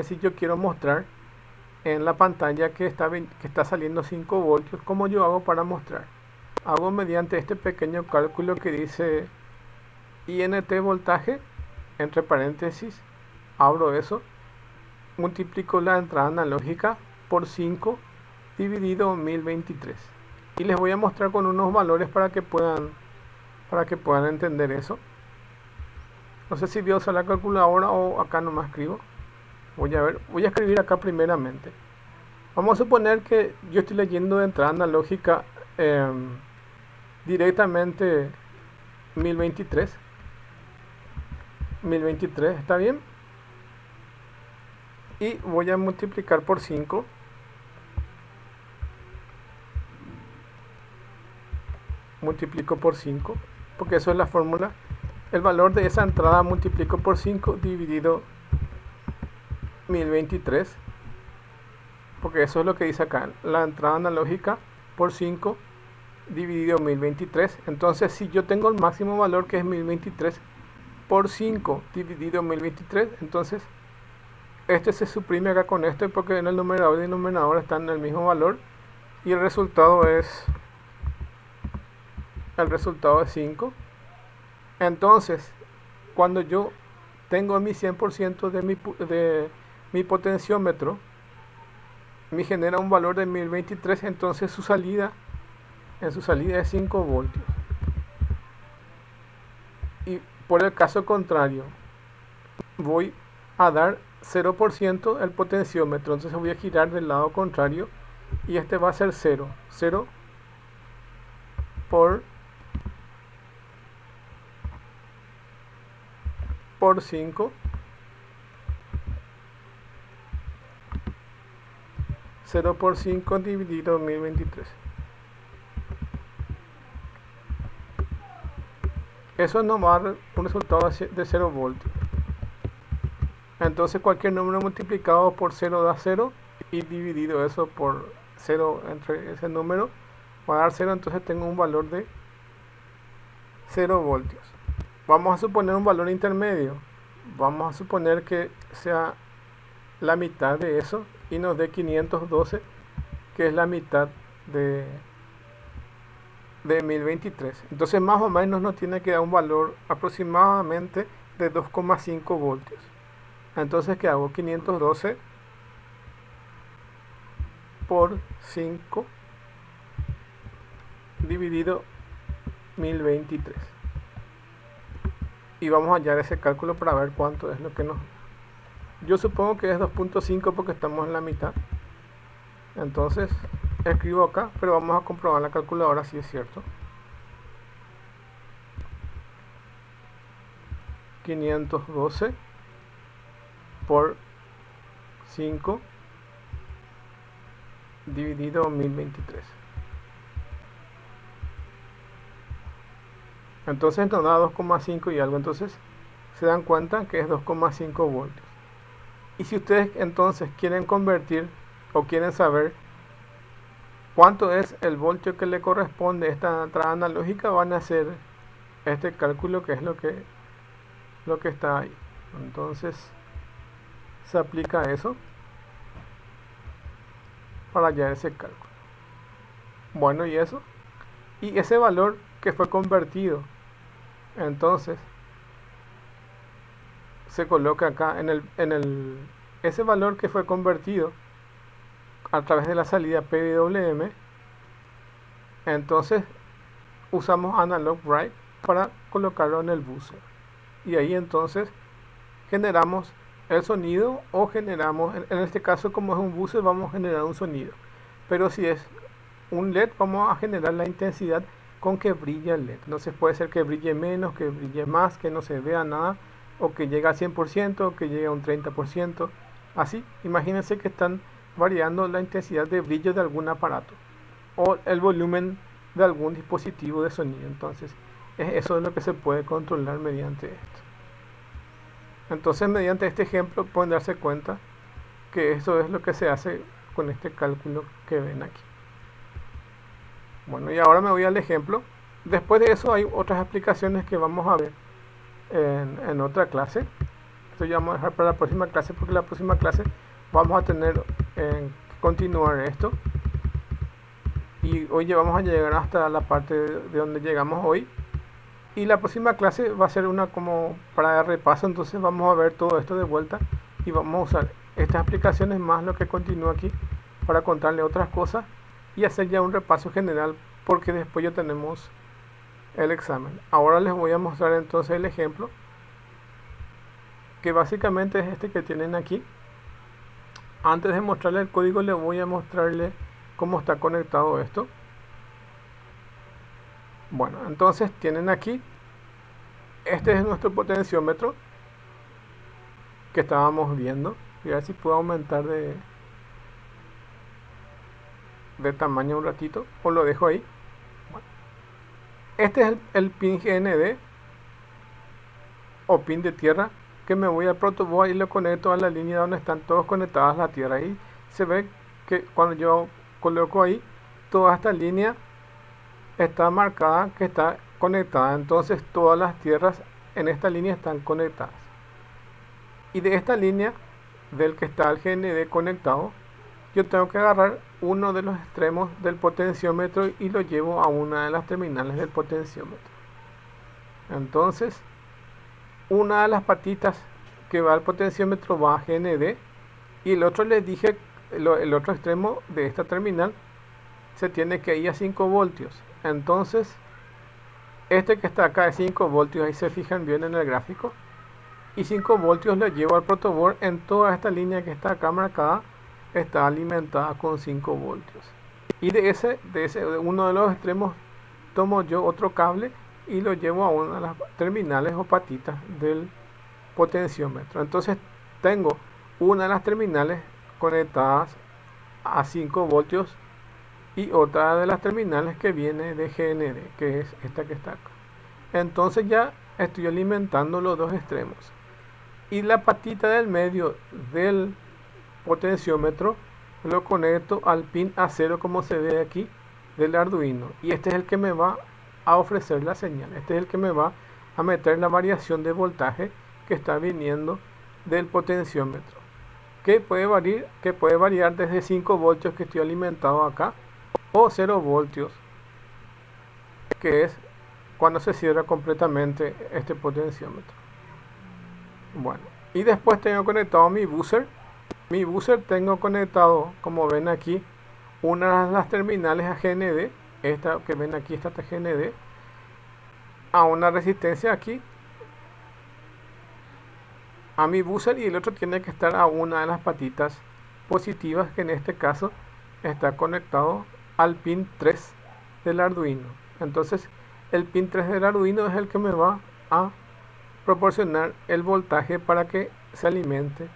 S1: si yo quiero mostrar en la pantalla que está saliendo 5 voltios, ¿cómo yo hago para mostrar? Hago mediante este pequeño cálculo que dice INT voltaje, entre paréntesis, abro eso, multiplico la entrada analógica por 5 dividido 1023. Y les voy a mostrar con unos valores para que puedan entender eso. No sé si voy a usar la calculadora o acá nomás escribo. Voy a escribir acá primeramente. Vamos a suponer que yo estoy leyendo de entrada analógica directamente 1023. 1023, ¿está bien? Y voy a multiplicar por 5. Multiplico por 5, porque eso es la fórmula. El valor de esa entrada multiplico por 5 dividido 1023, porque eso es lo que dice acá, la entrada analógica por 5 dividido 1023. Entonces, si yo tengo el máximo valor, que es 1023, por 5 dividido 1023, entonces este se suprime acá con este, porque en el numerador y el denominador están en el mismo valor, y el resultado es 5. Entonces, cuando yo tengo mi 100% de mi potenciómetro, me genera un valor de 1023, entonces en su salida es 5 voltios. Y por el caso contrario, voy a dar 0% el potenciómetro, entonces voy a girar del lado contrario, y este va a ser 0 por 5, 0 por 5 dividido 1023. Eso nos va a dar un resultado de 0 voltios. Entonces cualquier número multiplicado por 0 da 0, y dividido eso por 0 entre ese número va a dar 0, entonces tengo un valor de 0 voltios. Vamos a suponer un valor intermedio. Vamos a suponer que sea la mitad de eso y nos dé 512, que es la mitad de 1023. Entonces más o menos nos tiene que dar un valor aproximadamente de 2,5 voltios. Entonces, ¿qué hago? 512 por 5 dividido 1023. Y vamos a hallar ese cálculo para ver cuánto es lo que nos... Yo supongo que es 2,5 porque estamos en la mitad. Entonces, escribo acá, pero vamos a comprobar la calculadora si es cierto. 512 por 5 dividido 1023. Entonces nos da 2,5 y algo. Entonces se dan cuenta que es 2,5 voltios. Y si ustedes entonces quieren convertir o quieren saber cuánto es el voltio que le corresponde a esta entrada analógica, van a hacer este cálculo, que es lo que está ahí. Entonces se aplica eso para hallar ese cálculo. Bueno, y eso, y ese valor que fue convertido, entonces se coloca acá ese valor que fue convertido a través de la salida PWM. Entonces usamos analog write para colocarlo en el buzzer, y ahí entonces generamos el sonido, o generamos, en este caso como es un buzzer, vamos a generar un sonido, pero si es un LED vamos a generar la intensidad con que brilla el LED. No se puede ser que brille menos, que brille más, que no se vea nada, o que llegue al 100%, o que llegue a un 30%. Así, imagínense que están variando la intensidad de brillo de algún aparato, o el volumen de algún dispositivo de sonido. Entonces, eso es lo que se puede controlar mediante esto. Entonces, mediante este ejemplo pueden darse cuenta que eso es lo que se hace con este cálculo que ven aquí. Bueno, y ahora me voy al ejemplo. Después de eso hay otras aplicaciones que vamos a ver en otra clase. Esto ya vamos a dejar para la próxima clase, porque la próxima clase vamos a tener que continuar esto. Y hoy ya vamos a llegar hasta la parte de donde llegamos hoy. Y la próxima clase va a ser una como para dar repaso, entonces vamos a ver todo esto de vuelta y vamos a usar estas aplicaciones más lo que continúa aquí para contarle otras cosas y hacer ya un repaso general, porque después ya tenemos el examen. Ahora les voy a mostrar entonces el ejemplo, que básicamente es este que tienen aquí. Antes de mostrarle el código, les voy a mostrarle cómo está conectado esto. Bueno, entonces tienen aquí, este es nuestro potenciómetro que estábamos viendo. Voy a ver si puedo aumentar de tamaño un ratito, o lo dejo ahí. Bueno, este es el pin GND o pin de tierra, que me voy al protoboard y lo conecto a la línea donde están todos conectadas la tierra. Y se ve que cuando yo coloco ahí, toda esta línea está marcada que está conectada. Entonces todas las tierras en esta línea están conectadas. Y de esta línea, del que está el GND conectado, yo tengo que agarrar uno de los extremos del potenciómetro y lo llevo a una de las terminales del potenciómetro. Entonces, una de las patitas que va al potenciómetro va a GND, y el otro, les dije, el otro extremo de esta terminal se tiene que ir a 5 voltios. Entonces, este que está acá es 5 voltios, ahí se fijan bien en el gráfico, y 5 voltios lo llevo al protoboard. En toda esta línea que está acá marcada está alimentada con 5 voltios, y de uno de los extremos tomo yo otro cable y lo llevo a una de las terminales o patitas del potenciómetro. Entonces tengo una de las terminales conectadas a 5 voltios y otra de las terminales que viene de GND, que es esta que está acá. Entonces ya estoy alimentando los dos extremos, y la patita del medio del potenciómetro lo conecto al pin A0, como se ve aquí, del Arduino, y este es el que me va a ofrecer la señal. Este es el que me va a meter la variación de voltaje que está viniendo del potenciómetro, que puede variar desde 5 voltios que estoy alimentado acá, o 0 voltios, que es cuando se cierra completamente este potenciómetro. Bueno, y después tengo conectado mi buzzer. Mi buzzer tengo conectado, como ven aquí, una de las terminales a GND, esta que ven aquí, esta GND, a una resistencia aquí, a mi buzzer, y el otro tiene que estar a una de las patitas positivas, que en este caso está conectado al pin 3 del Arduino. Entonces el pin 3 del Arduino es el que me va a proporcionar el voltaje para que se alimente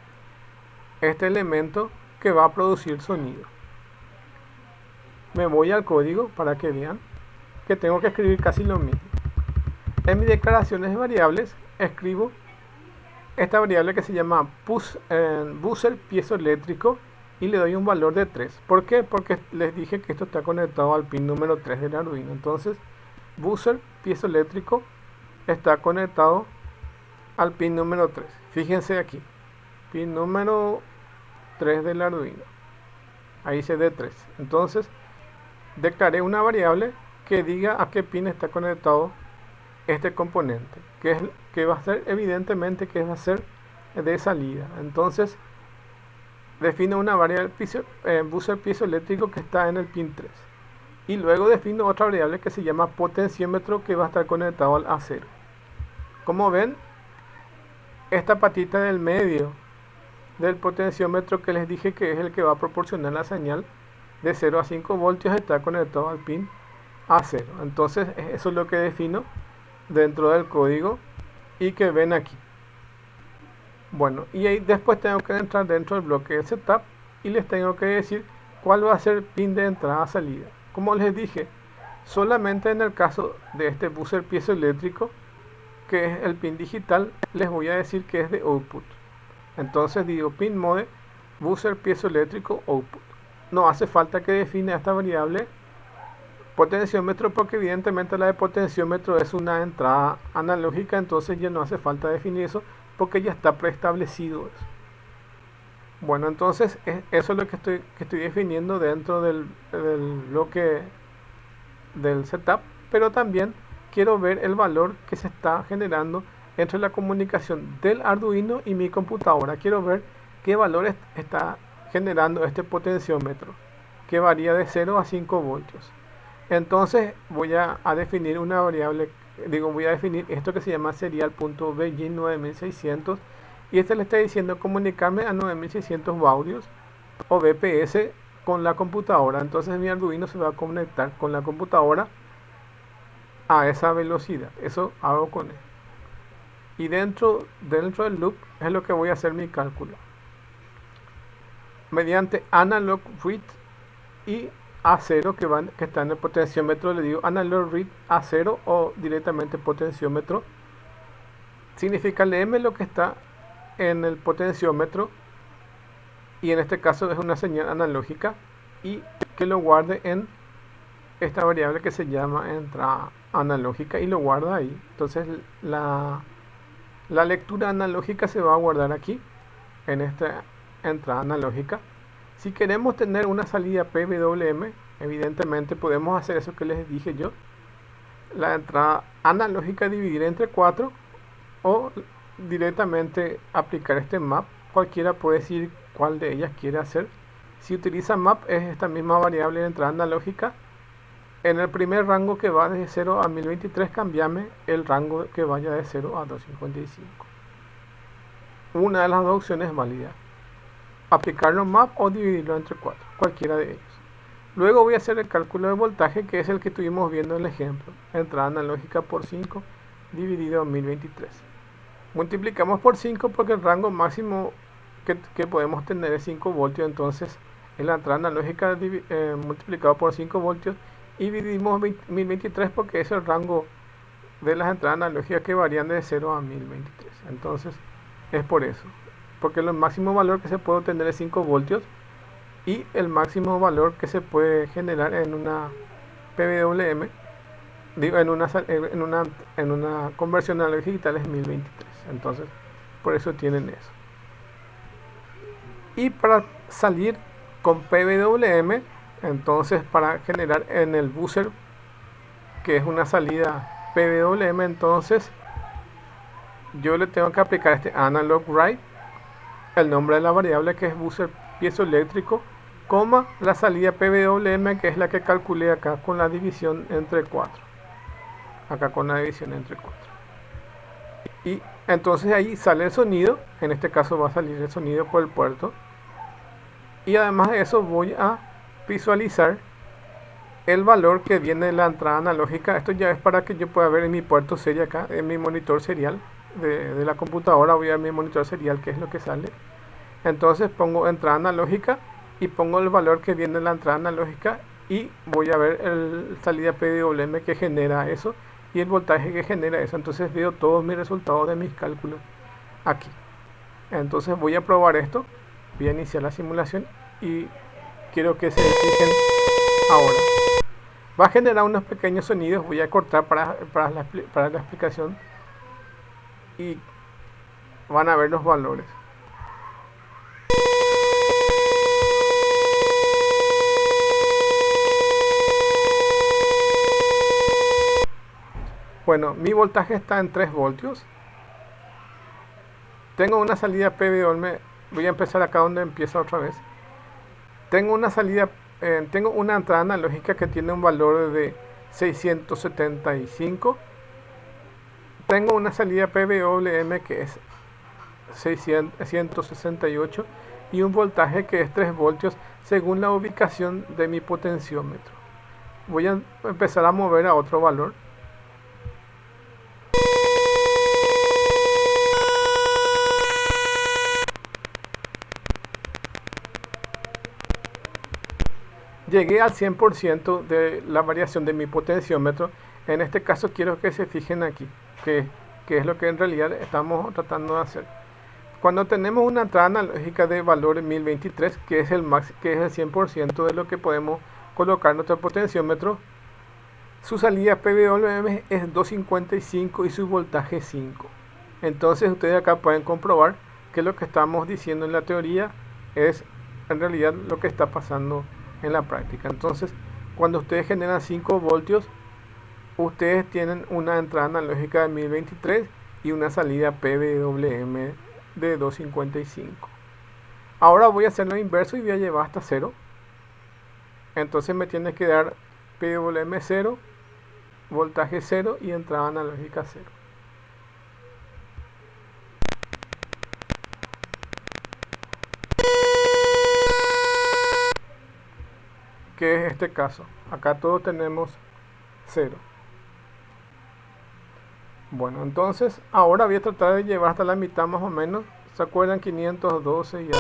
S1: este elemento que va a producir sonido. Me voy al código para que vean que tengo que escribir casi lo mismo. En mis declaraciones de variables escribo esta variable que se llama buzzer piezoeléctrico, y le doy un valor de 3. ¿Por qué? Porque les dije que esto está conectado al pin número 3 del Arduino. Entonces, buzzer piezoeléctrico está conectado al pin número 3. Fíjense aquí, pin número 3 del Arduino. Ahí se D3. Entonces, declaré una variable que diga a qué pin está conectado este componente, que va a ser, evidentemente, que va a ser de salida. Entonces defino una variable buzzer piezoeléctrico que está en el pin 3, y luego defino otra variable que se llama potenciómetro, que va a estar conectado al A0. Como ven, esta patita del medio del potenciómetro, que les dije que es el que va a proporcionar la señal de 0 a 5 voltios, está conectado al pin A0. Entonces eso es lo que defino dentro del código y que ven aquí. Bueno, y ahí después tengo que entrar dentro del bloque de setup y les tengo que decir cuál va a ser el pin de entrada salida. Como les dije, solamente en el caso de este buzzer piezoeléctrico, que es el pin digital, les voy a decir que es de output. Entonces digo pin mode buzzer piezoeléctrico output. No hace falta que define esta variable potenciómetro, porque evidentemente la de potenciómetro es una entrada analógica, entonces ya no hace falta definir eso porque ya está preestablecido eso. Bueno, entonces eso es lo que estoy definiendo dentro del bloque del setup, pero también quiero ver el valor que se está generando entre la comunicación del Arduino y mi computadora. Quiero ver qué valores está generando este potenciómetro, que varía de 0 a 5 voltios. Entonces voy a definir una variable, voy a definir esto que se llama serial.begin 9600, y este le está diciendo comunicarme a 9600 baudios o BPS con la computadora. Entonces mi Arduino se va a conectar con la computadora a esa velocidad. Eso hago con él. Y dentro del loop es lo que voy a hacer mi cálculo. Mediante analog read y A0 que está en el potenciómetro, le digo analog read A0 o directamente potenciómetro. Significa léeme lo que está en el potenciómetro, y en este caso es una señal analógica, y que lo guarde en esta variable que se llama entrada analógica, y lo guarda ahí. Entonces la lectura analógica se va a guardar aquí en esta entrada analógica. Si queremos tener una salida PWM, evidentemente podemos hacer eso que les dije yo, la entrada analógica dividir entre 4, o directamente aplicar este map. Cualquiera puede decir cuál de ellas quiere hacer. Si utiliza map, es esta misma variable de entrada analógica. En el primer rango que va de 0 a 1023, cambiame el rango que vaya de 0 a 255. Una de las dos opciones es válida: aplicarlo map o dividirlo entre 4, cualquiera de ellos. Luego voy a hacer el cálculo de voltaje, que es el que estuvimos viendo en el ejemplo. Entrada analógica por 5 dividido en 1023. Multiplicamos por 5 porque el rango máximo que podemos tener es 5 voltios. Entonces en la entrada analógica multiplicado por 5 voltios, y dividimos 1023 porque es el rango de las entradas analógicas que varían de 0 a 1023. Entonces es por eso, porque el máximo valor que se puede obtener es 5 voltios, y el máximo valor que se puede generar en una PWM, digo, en una conversión analógica digital, es 1023. Entonces por eso tienen eso. Y para salir con PWM, entonces para generar en el buzzer, que es una salida PWM, entonces yo le tengo que aplicar este analog write, el nombre de la variable que es buzzer piezoeléctrico, coma la salida PWM, que es la que calculé acá con la división entre 4. Acá con la división entre 4. Y entonces ahí sale el sonido. En este caso va a salir el sonido por el puerto. Y además de eso voy a visualizar el valor que viene de la entrada analógica. Esto ya es para que yo pueda ver en mi puerto serie acá, en mi monitor serial de la computadora. Voy a ver mi monitor serial, que es lo que sale. Entonces pongo entrada analógica y pongo el valor que viene de la entrada analógica, y voy a ver el salida PWM que genera eso y el voltaje que genera eso. Entonces veo todos mis resultados de mis cálculos aquí. Entonces voy a probar esto. Voy a iniciar la simulación y quiero que se fijen ahora. Va a generar unos pequeños sonidos. Voy a cortar para la explicación y van a ver los valores. Bueno, mi voltaje está en 3 voltios. Tengo una salida PWM. Voy a empezar acá donde empieza otra vez. Tengo una salida, tengo una entrada analógica que tiene un valor de 675. Tengo una salida PWM que es 168 y un voltaje que es 3 voltios según la ubicación de mi potenciómetro. Voy a empezar a mover a otro valor. Llegué al 100% de la variación de mi potenciómetro. En este caso quiero que se fijen aquí, que es lo que en realidad estamos tratando de hacer. Cuando tenemos una entrada analógica de valor 1023, que es el 100% de lo que podemos colocar en nuestro potenciómetro, su salida PWM es 255 y su voltaje 5. Entonces ustedes acá pueden comprobar que lo que estamos diciendo en la teoría es en realidad lo que está pasando en la práctica. Entonces, cuando ustedes generan 5 voltios, ustedes tienen una entrada analógica de 1023 y una salida PWM de 255. Ahora voy a hacer lo inverso y voy a llevar hasta 0. Entonces me tiene que dar PWM 0, voltaje 0 y entrada analógica 0. Que es este caso. Acá todos tenemos 0. Bueno, entonces ahora voy a tratar de llevar hasta la mitad más o menos. ¿Se acuerdan? 512 y algo.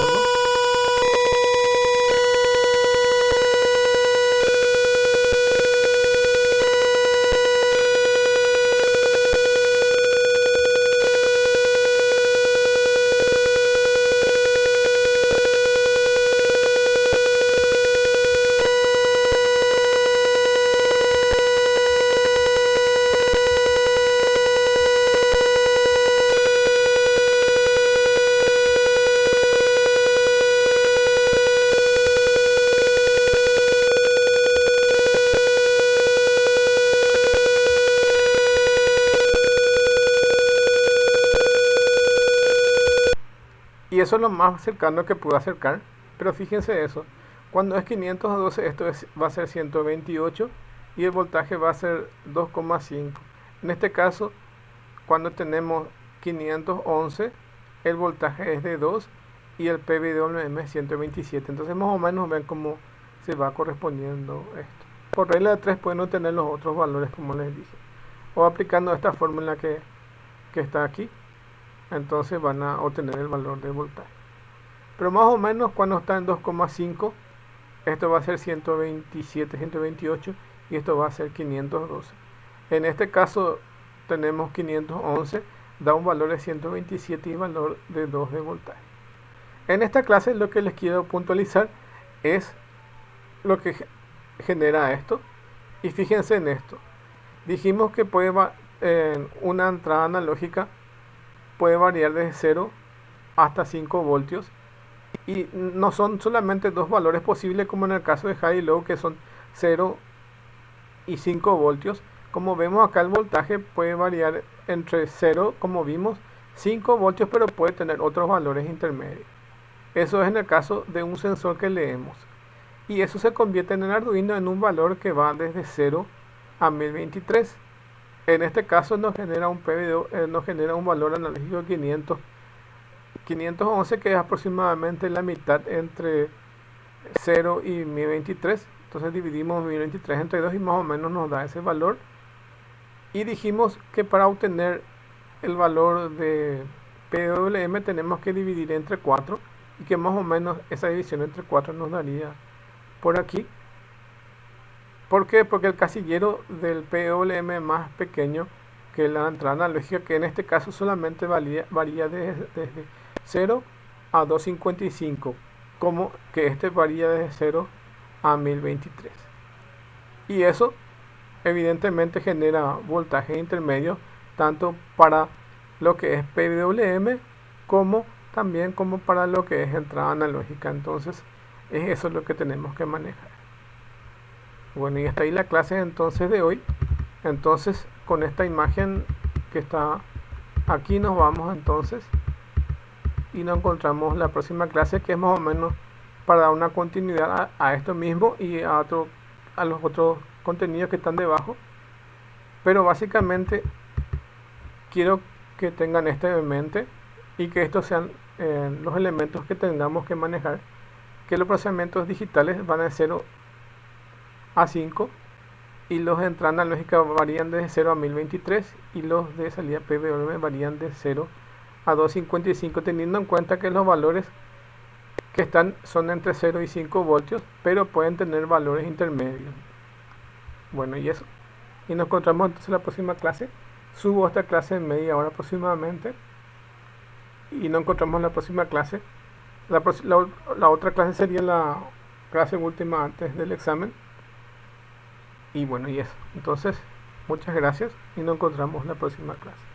S1: Y eso es lo más cercano que puedo acercar. Pero fíjense eso. Cuando es 512, va a ser 128 y el voltaje va a ser 2,5. En este caso, cuando tenemos 511, el voltaje es de 2 y el PWM es 127. Entonces más o menos ven cómo se va correspondiendo esto. Por regla de 3 pueden obtener los otros valores como les dije. O aplicando esta fórmula que está aquí. Entonces van a obtener el valor de voltaje. Pero más o menos cuando está en 2,5, esto va a ser 127, 128 y esto va a ser 512. En este caso tenemos 511, da un valor de 127 y valor de 2 de voltaje. En esta clase lo que les quiero puntualizar es lo que genera esto. Y fíjense en esto. Dijimos que una entrada analógica puede variar desde 0 hasta 5 voltios y no son solamente dos valores posibles como en el caso de high y low, que son 0 y 5 voltios. Como vemos acá, el voltaje puede variar entre 0, como vimos, 5 voltios, pero puede tener otros valores intermedios. Eso es en el caso de un sensor que leemos, y eso se convierte en el Arduino en un valor que va desde 0 a 1023. En este caso nos genera un valor analógico de 511, que es aproximadamente la mitad entre 0 y 1023. Entonces dividimos 1023 entre 2 y más o menos nos da ese valor. Y dijimos que para obtener el valor de PWM tenemos que dividir entre 4 y que más o menos esa división entre 4 nos daría por aquí. ¿Por qué? Porque el casillero del PWM es más pequeño que la entrada analógica, que en este caso solamente varía desde 0 a 255, como que este varía desde 0 a 1023. Y eso evidentemente genera voltaje intermedio tanto para lo que es PWM como también como para lo que es entrada analógica. Entonces eso es lo que tenemos que manejar. Bueno, y hasta ahí la clase entonces de hoy. Entonces con esta imagen que está aquí nos vamos entonces y nos encontramos la próxima clase, que es más o menos para dar una continuidad a esto mismo y a los otros contenidos que están debajo. Pero básicamente quiero que tengan esto en mente y que estos sean los elementos que tengamos que manejar, que los procesamientos digitales van de 0 a 5 y los de entrada analógica varían de 0 a 1023 y los de salida PWM varían de 0 a 255, teniendo en cuenta que los valores que son entre 0 y 5 voltios, pero pueden tener valores intermedios. Bueno, y eso. Y nos encontramos entonces en la próxima clase. Subo esta clase en media hora aproximadamente. Y nos encontramos en la próxima clase. La otra clase sería la clase última antes del examen. Y bueno, y eso. Entonces, muchas gracias y nos encontramos en la próxima clase.